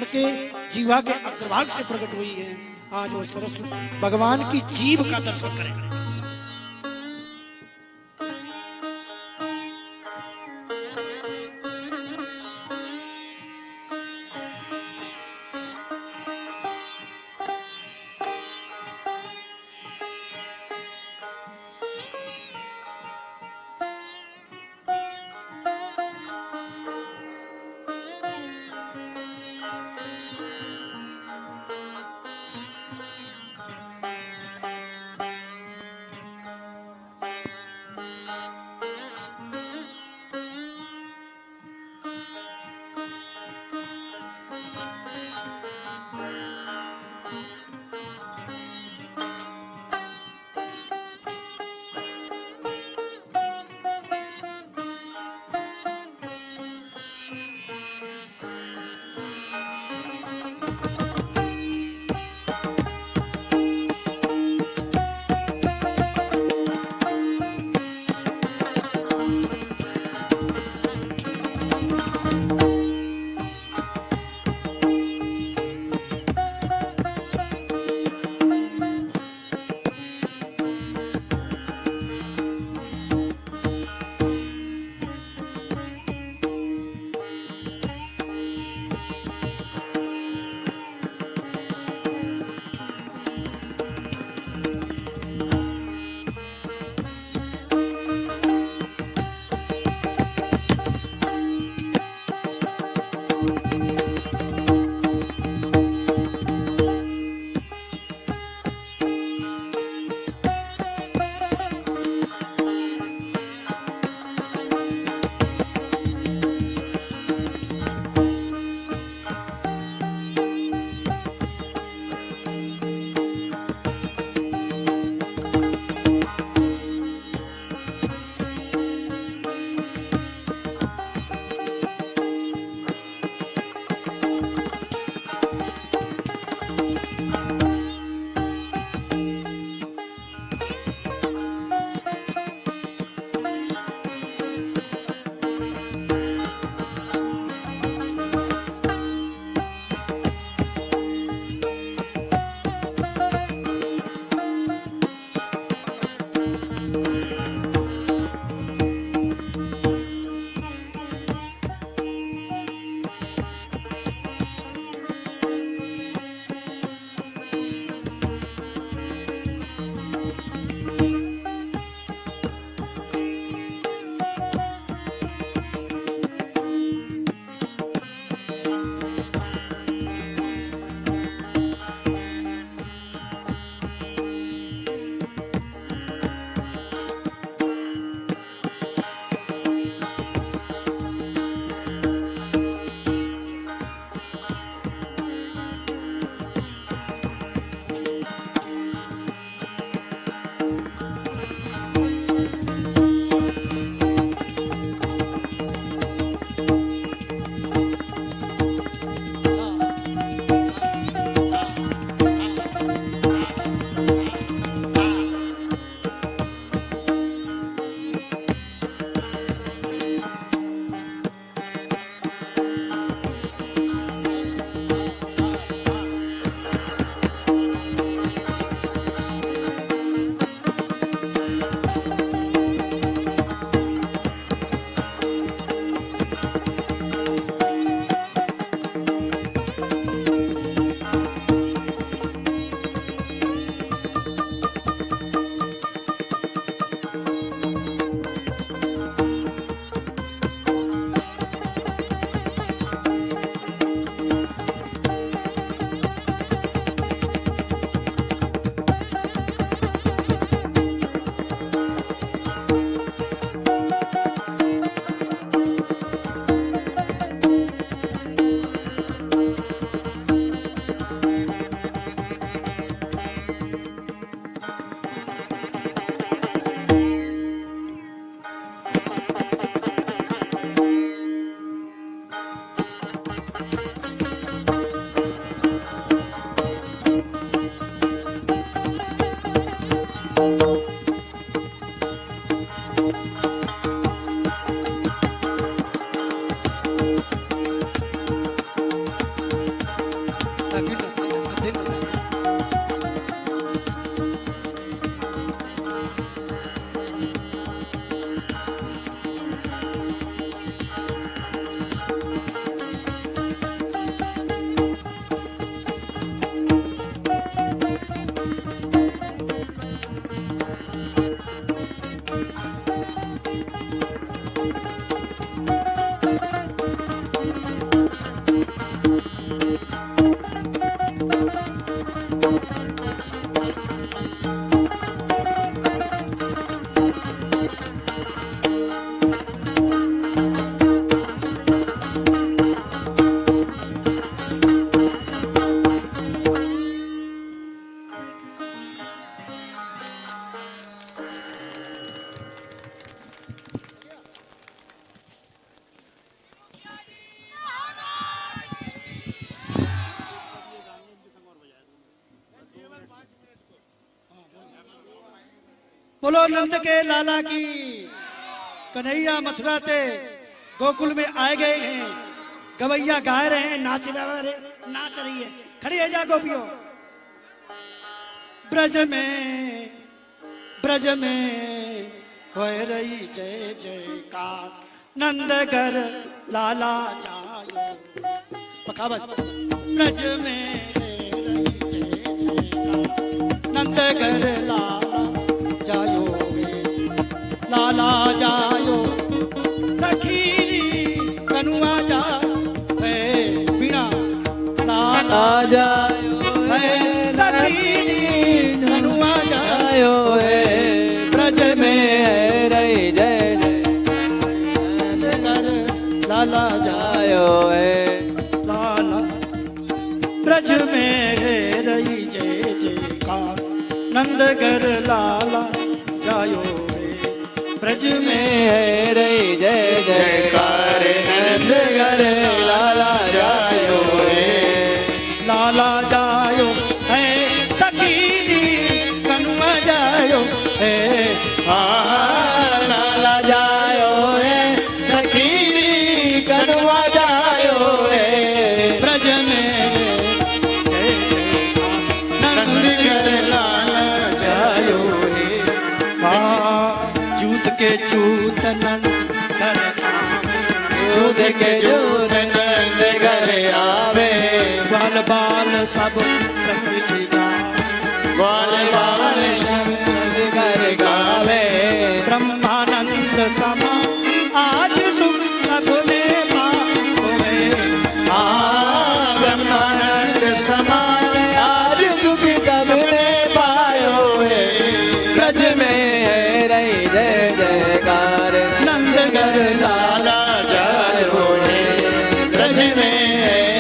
S2: के जीवा के अग्रभाग से प्रकट हुई है। आज वो सरस्वती भगवान की जीव का दर्शन करें। बोलो नंद के लाला की। कन्हैया मथुरा से गोकुल में आए गए हैं, गवैया गा रहे हैं, नाच रही है। खड़ी है जा गोपियों। ब्रज में होए रही जय जयकार, नंदगर लाला जायो पखावत। ब्रज में रही जय जयकार, नंदगर लाला जायो लाला जायो। सखीरी कनुआ जा बिना लाला जायो सखीरी कनुआ जायो। ब्रज में रही जय जय लाला जायो लाला। ब्रज में रही जय जयकार, नंदगर लाला जायो। ब्रज में रही जय जयकार, नंदगर लाला जायो लाला जायो है। सखी कनुआ जायो है, लाला जायो है। सखी कनुआ जायो है। ब्रज में नंदगर लाला जायो जूत के जूत नंदगर जूत के जूत नंदगर आवे। बाल बाल सब संग बाल बाल सब गावे। ब्रह्मानंद समा आज तुम सबने पाओगे। ब्रह्मानंद समा आज सुख सबने पायोगे। ब्रज में रही जय जयकार, नंदगर लाला जायो है। ब्रज में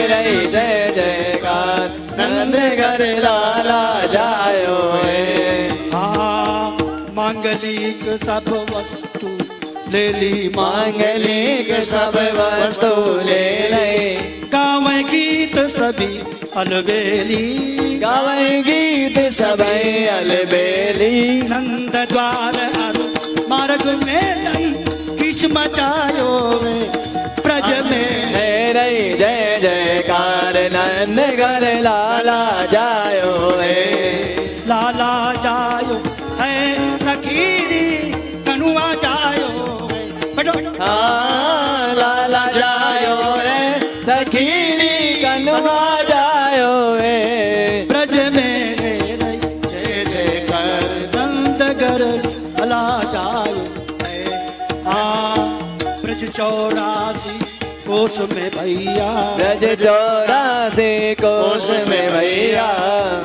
S2: रही जय जयकार, नंदगर लाला जायो है। मांगलिक सब वस्तु ले ली, मांगलिक सब वस्तु ले ले। गावे गीत सभी अलबेली, गावे गीत सभी अलबेली। नंद द्वार मार्ग में नहीं किच मचायो वे। ब्रज में रही जय जयकार, नंदगर लाला जायो लाला जायो है। सखीरी कनुआ जायो लाला जायो है। सखीरी कनुआ जायो है। ब्रज में रही जय जयकार, नंदगर लाला जायो है। ब्रज 84 कोस में भैया, ब्रज 84 कोस में भैया।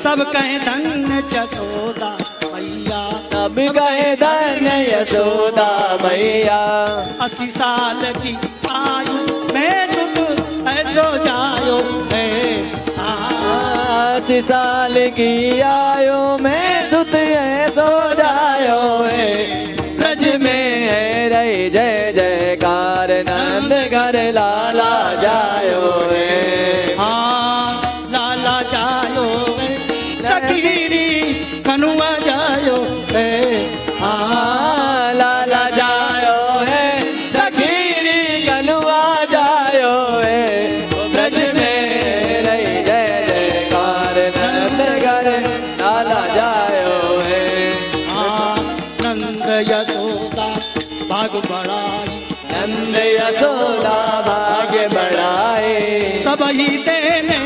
S2: सब कहे धन्य जसोदा मैया, सब कहे धन्य यशोदा मैया। 80 साल की आयु में तुम ऐसो जायो है। 80 साल की आयु में सुत ऐसो जायो है। ब्रज में रही जय जयकार, नंदगर लाला जायो है। लाला जायो है। सखीरी कनुआ जायो है। लाला जायो है। सखीरी कनुआ जायो है। ब्रज में रही जय जयकार, नंदगर लाला जायो है। नंद यशोदा भाग बढ़ाई, नंद यशोदा भाग बढ़ाई। सब ही देने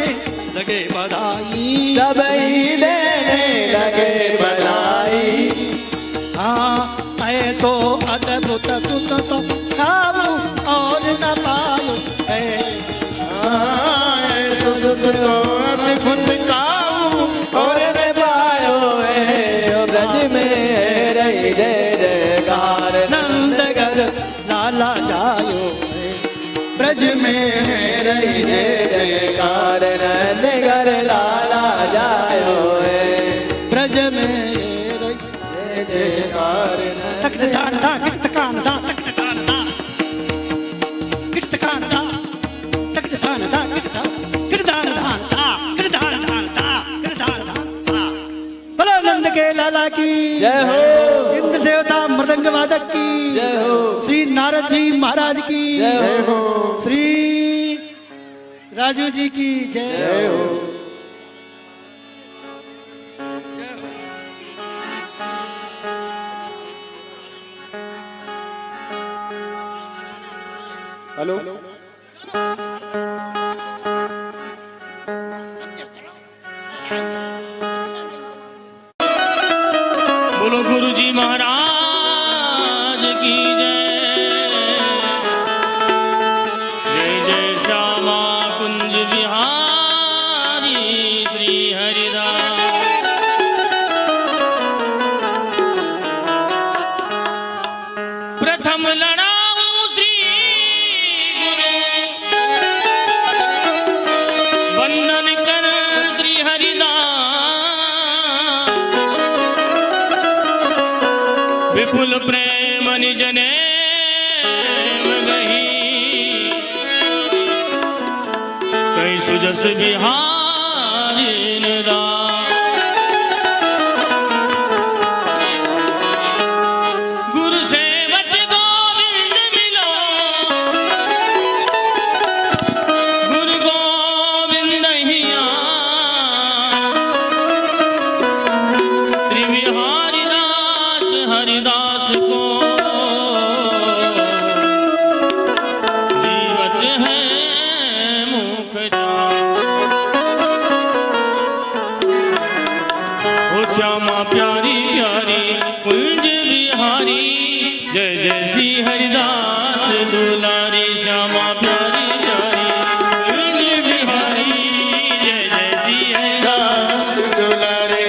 S2: लगे बधाई, सब ही देने लगे बधाई। ऐसो अद्भुत सुत तो खाऊं और न पाऊं। ऐसो सुत तो अद्भुत खाऊं और न पायो। ब्रज में रही जय जयकार, नंदगर लाला जायो। ब्रज में रही जय जयकार, नंदगर लाला जायो। ब्रज में रही जय जयकार। तक दान दा कित कान दा तक दान दा कित कान दा तक दान दा कित दान दान दा कित दान दा कित दान दा। बोलो नंद के लाला की
S3: जय हो।
S2: इंद्र देवता मृदंग वादक की
S3: जय हो।
S2: श्री नारद जी महाराज की
S3: जय हो।
S2: श्री राजू जी की जय हो।
S1: हेलो
S4: बोलो गुरु जी महाराज की जय। जय जय श्यामा कुंज बिहारी श्री हरिदास। प्रथम लड़ाऊं श्री गुरु वंदन कर श्री हरिदास। विपुल प्रेम निजने गही कई सुजस बिहारी निरा। गुरु सेवक गोविंद मिलो गुरु गोविंद हिया। त्रिविहारी दास हरिदास को जीवत है मुख हो श्यामा प्यारी प्यारी कुंज बिहारी। जय जय श्री हरिदास दुलारी श्यामा प्यारी प्यारी कुंज बिहारी। जय जय श्री हरिदास दुलारी।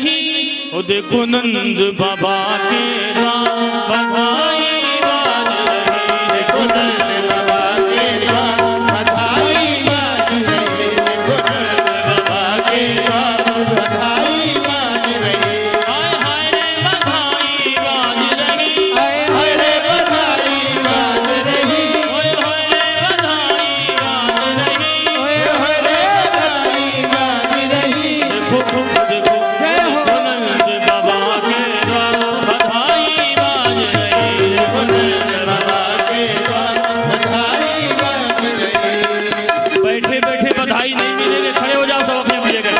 S4: रही। ओ देखो नंद बाबा के द्वार बधाई बाज रही। देखो नंद बाबा के द्वार बधाई बाज रही। देखो नंद बाबा के द्वार बधाई बाज रही। हाय हाय रे बधाई बाज रही। हाय हाय रे बधाई बाज रही। ओए होए रे बधाई बाज रही। ओए होए रे बधाई बाज रही। देखो देखो नंद बाबा के द्वार बधाई बाज रही। देखो नंद बाबा के द्वार बधाई बाज रही। बैठे बैठे बधाई नहीं मिलेगी, खड़े हो जाओ सब अपने अपनी जगह।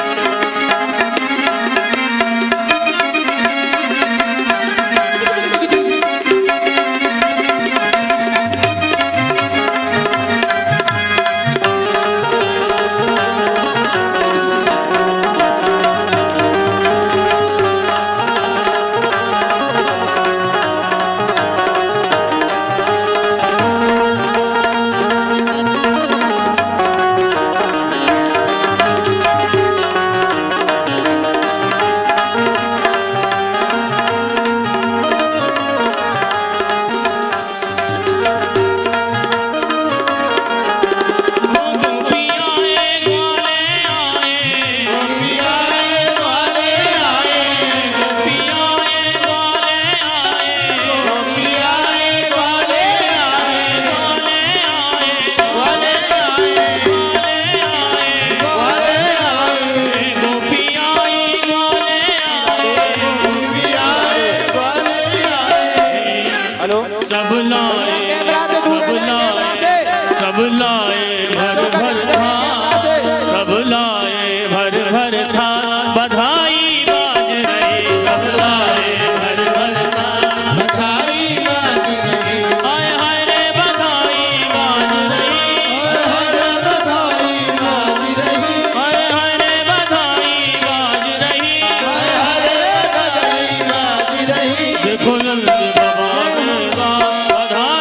S4: सब लाए सब लाए भर भर थाल, सब लाए भर भर थाल बधाई बाज रही। सब लाए भर भर थाल बधाई बाज रही। हाय हाय रे बधाई बाज रही। हाय रे बधाई बाज रही। हाय हाय रे बधाई बाज रही। हाय हाय रे बधाई बाज रही। देखो नंद बाबा के द्वार बधाई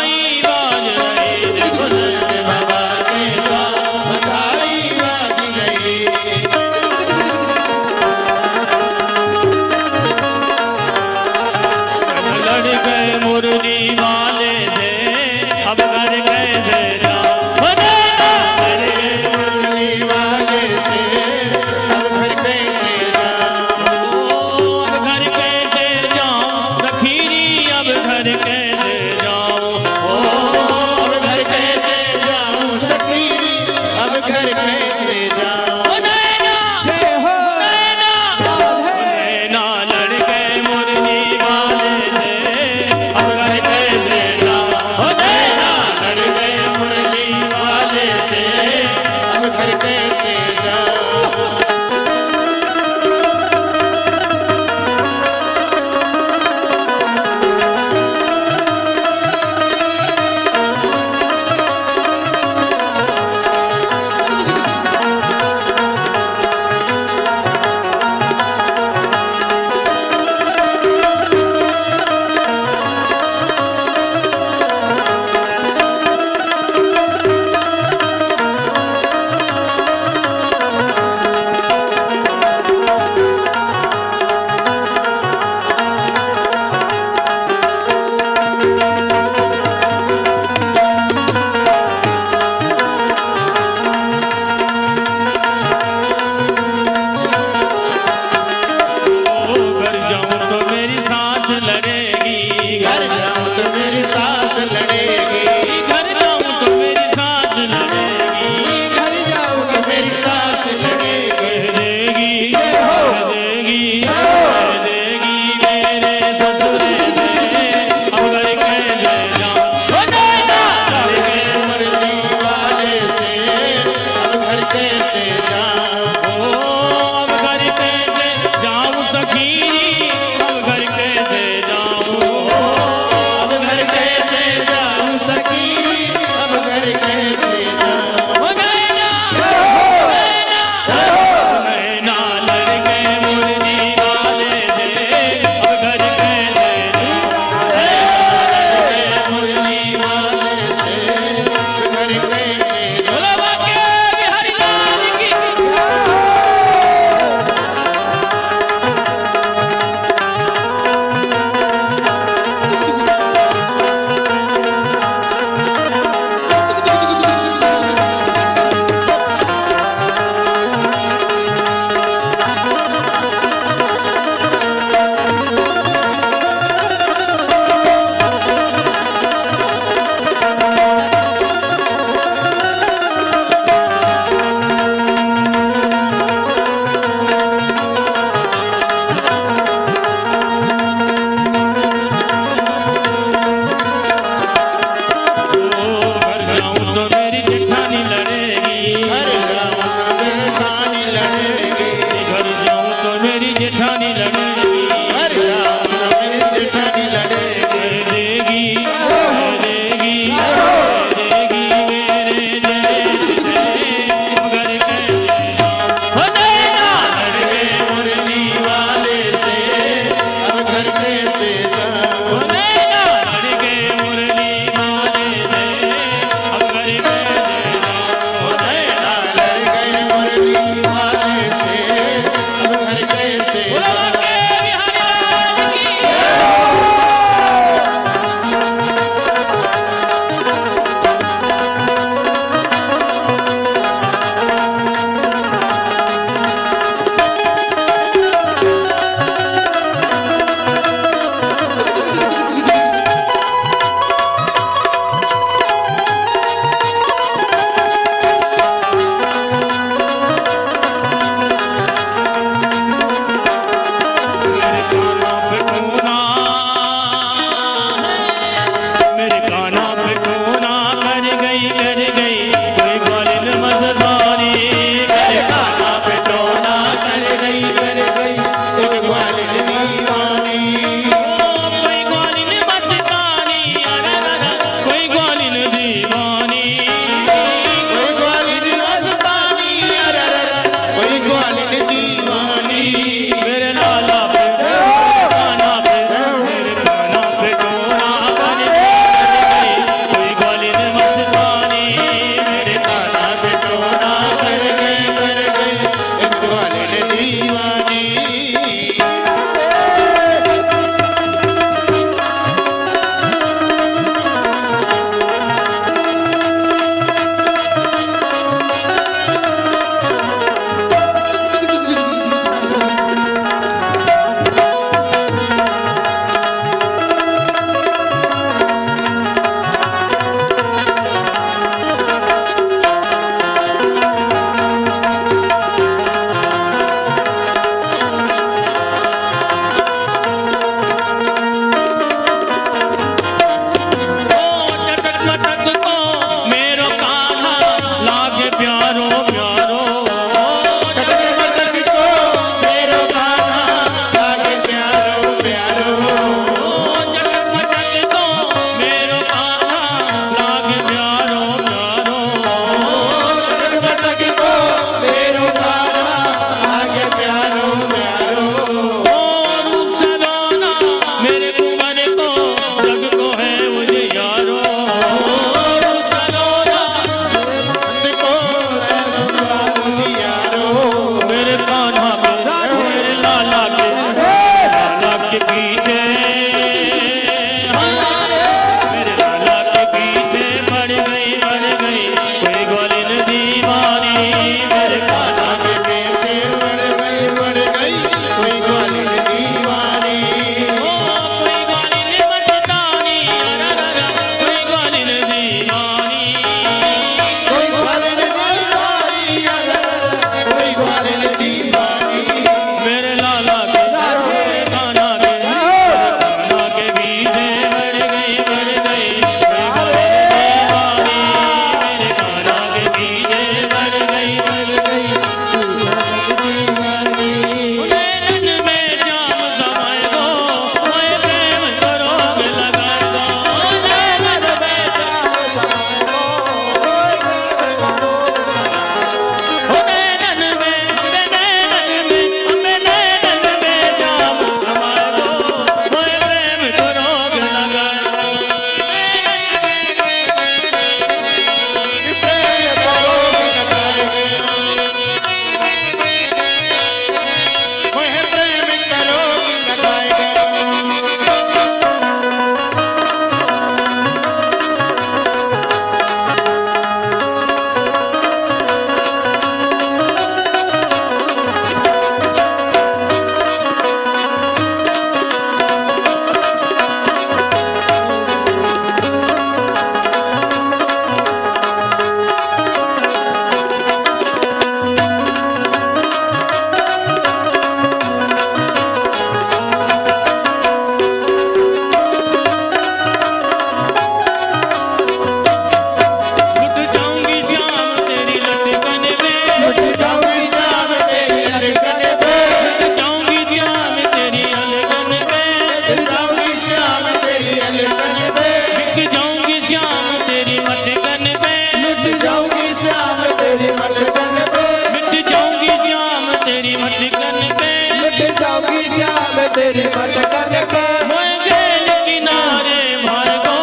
S3: तेरी भटकन पे
S4: मंगल किनारे भागो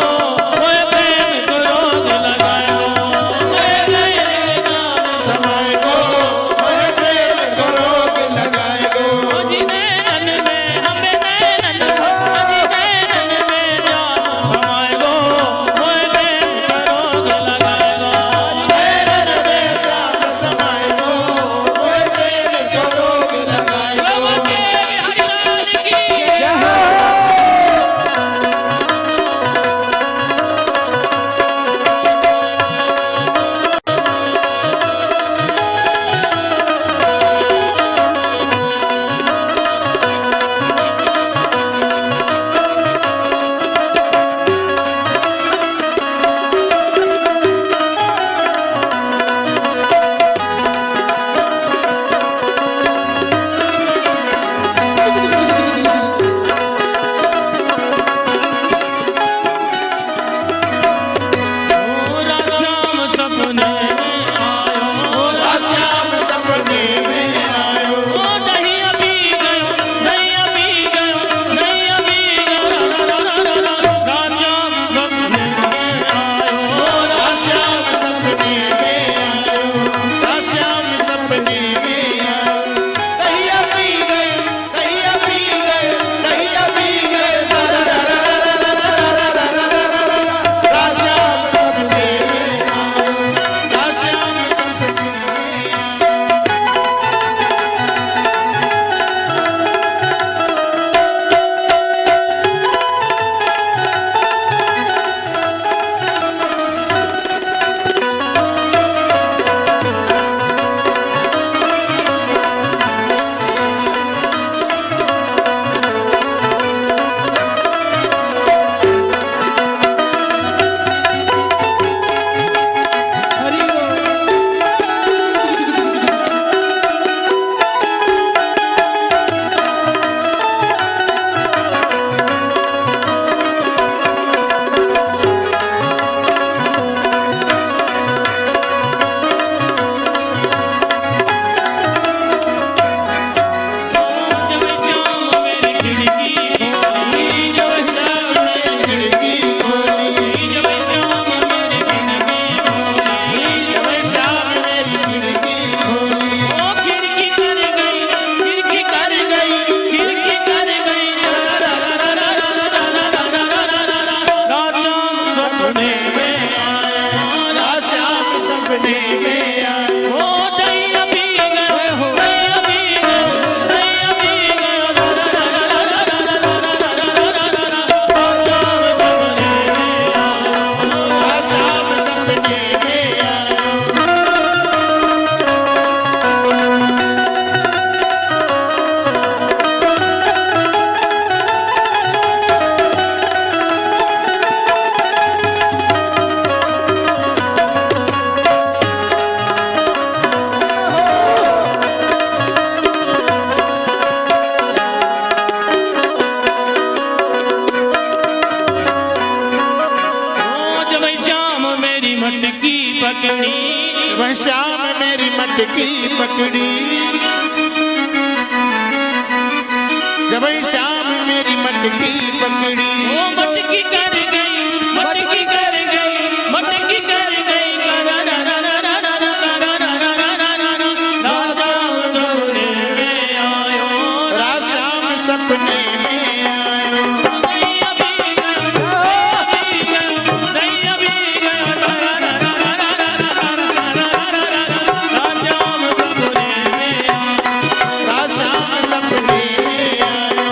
S4: ओए प्रेम को रोग लगाओ ओए मेरे
S3: समय को ओए प्रेम को रोग लगाएगो
S4: जी नैनन में हमें नैनन जी नैनन में जाम हमाएगो ओए प्रेम को रोग लगाएगो
S3: नैनन में श्याम समय को ओए प्रेम को रोग लगाएगो
S4: प्रभु के हरिलाल की
S3: जय हो
S4: पकड़ी,
S3: वह श्याम मेरी मटकी पकड़ी, जब श्याम मेरी मटकी पकड़ी,
S4: वो मटकी कर गई, मटकी कर गई, मटकी कर गई,
S3: रात श्याम सपने में आयो, रात श्याम सपने में आयो।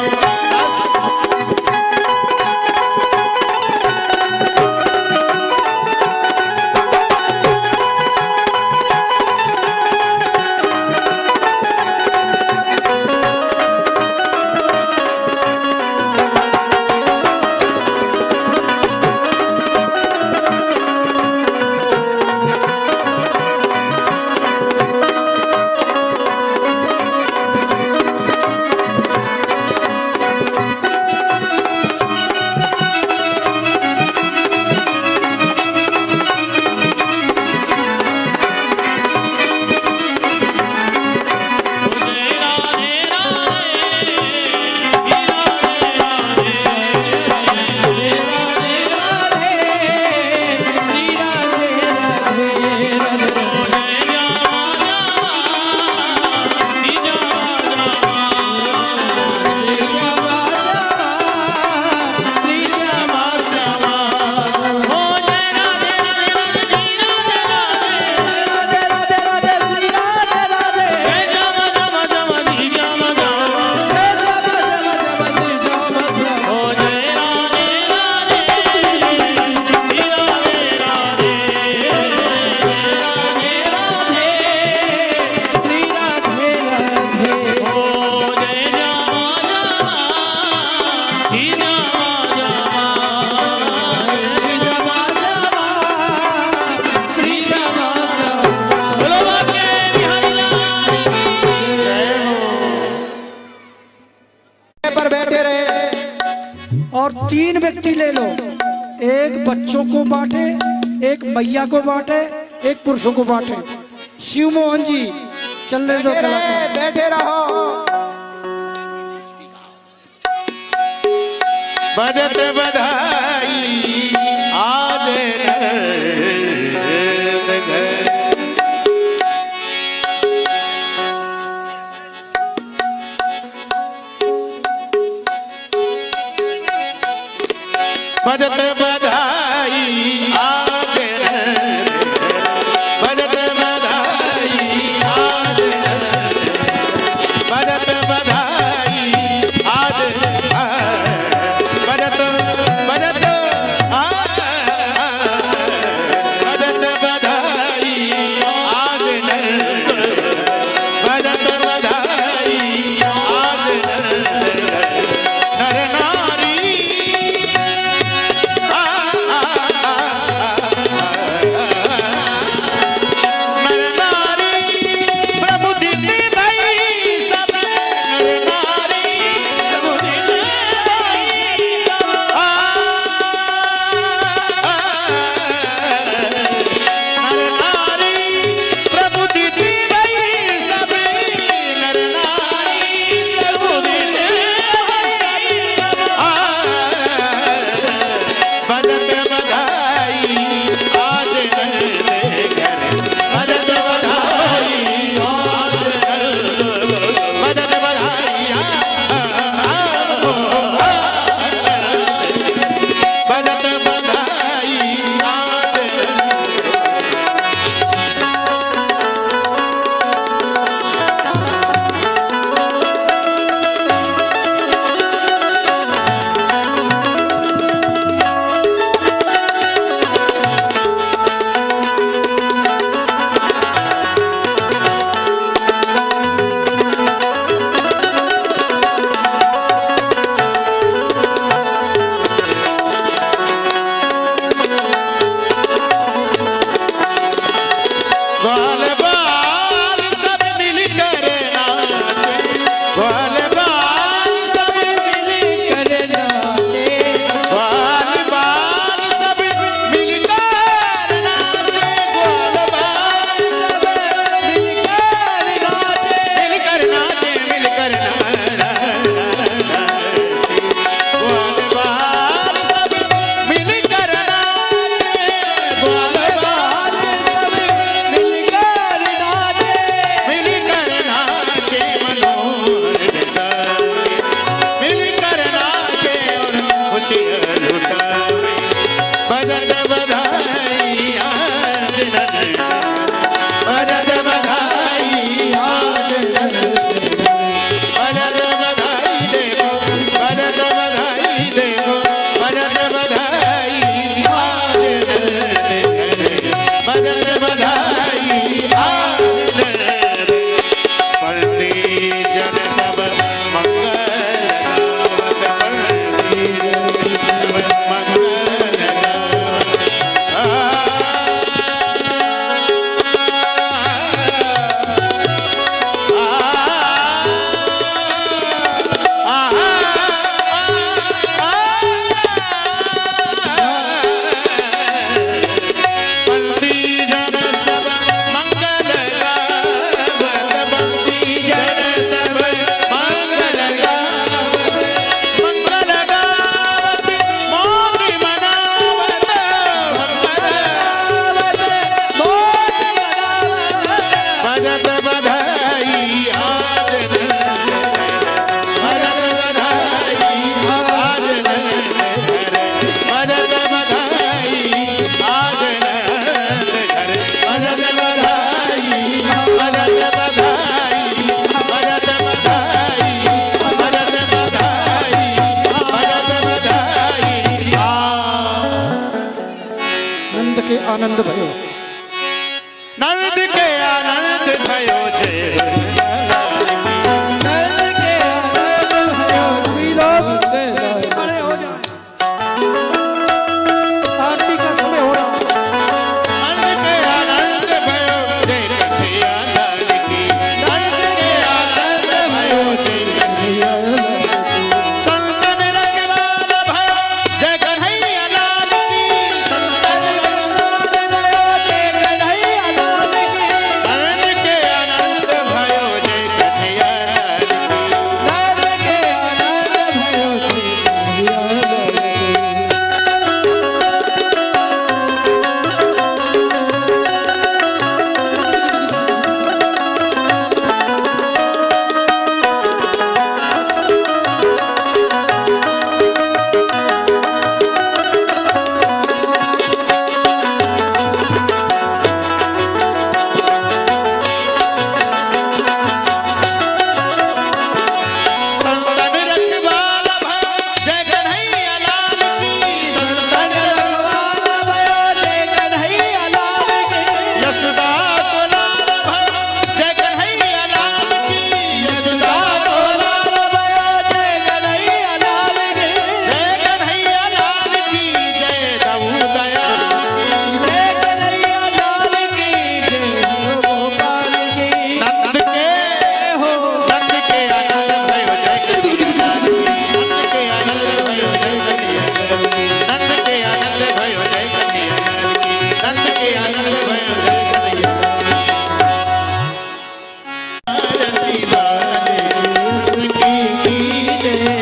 S2: पर बैठे रहे और 3 व्यक्ति ले लो, एक बच्चों को बांटे, एक मैया को बांटे, एक पुरुषों को बांटे। शिव मोहन जी चलने दो, बैठे रहो।
S3: बजत बधाई आज नर्द घर, बजत बधाई आज नर्द घर, बजत बधाई आज नर्द घर, बजत बधाई आज बजत बजत बजत बधाई आज नर्द घर, बजत बधाई आज नर्द घर, नर नारी
S2: आनंद भयो
S4: नर्द के आनंद भयो जय
S2: नर्द के आनंद भयो सभी लोग खड़े हो जाएं आरती का समय हो रहा
S4: नर्द के आनंद भयो जय कन्हैया लाल की नर्द के आनंद भयो जय कन्हैया संतन रखवाला भयो जय कन्हैया लाल की संतन रखवाला भयो जय कन्हैया लाल की नर्द के आनंद भयो जय कन्हैया लाल की
S2: नर्द के आनंद भयो जय कन्हैया लाल की
S4: संतन रखवाला भयो जय कन्हैया लाल की संतन
S2: रखवाला भयो जय कन्हैया लाल की
S4: यशोदा को लाल भयो जय कन्हैया लाल की यशोदा को लाल
S2: भयो जय कन्हैया लाल की
S4: जय कन्हैया लाल की जय दऊदया
S2: जय कन्हैया लाल की जय गोपाल की
S4: नंद के
S2: हो
S4: नंद के आनंद भयो जय कन्हैया लाल की नंद के आनंद भयो जय कन्हैया लाल की नंद के आनंद भयो जय कन्हैया लाल की नंद के आनंद भयो जय कन्हैया आरती वाले उसकी कीजिए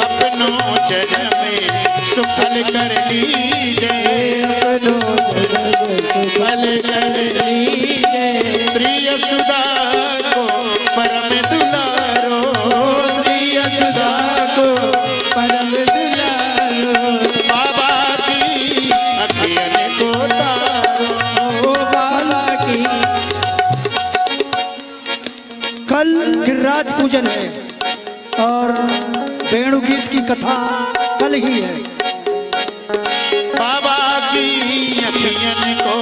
S4: अपनों चरण में सुफल कर लीजिए अपनों चरण में सुफल कर लीजिए श्री यशोदा को परम दुलारो श्री यशोदा को परम दुलारो बाबा की अखियन को तारो
S2: बाबा की कल गिरिराज पूजन है और वेणुगीत की कथा कल ही है
S4: बाबा की अखियन को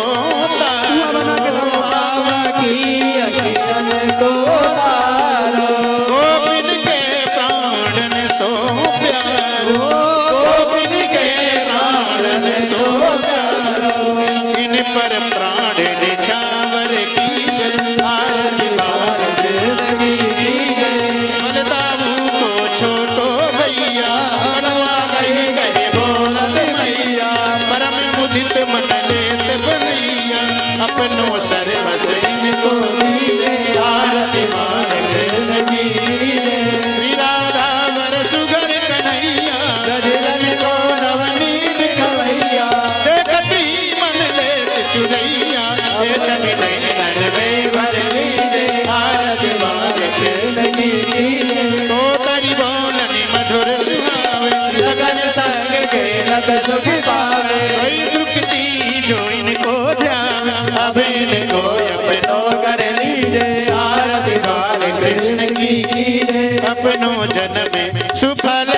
S4: तारो
S2: बाबा की अखियन को तारो
S4: गोविंद के प्राणन सो प्यारो गोविंद के प्राणन सो प्यारो इन पर प्राण निछावर की आरती भारत की बलदाऊ को छोटो भैया बनवा गए गए बोलत मैया परम मुदित मन लेत बनैया अपनों सर्वस इनको दीजिए आरती भारत की श्री राधा वर सुगर कन्हैया गजरन को नवनीत खवैया देखती मन लेत चुरैया ये छन नैन में भर लीजिए आरती भारत की तो तरी बोलनी मधुर सुहावे सगन संग के लत सुख पावे कोई सुखती जो इनको ध्यावे अब इनको अपनों कर लीजिए आरती बाल कृष्ण की अपनों जन्म सुफल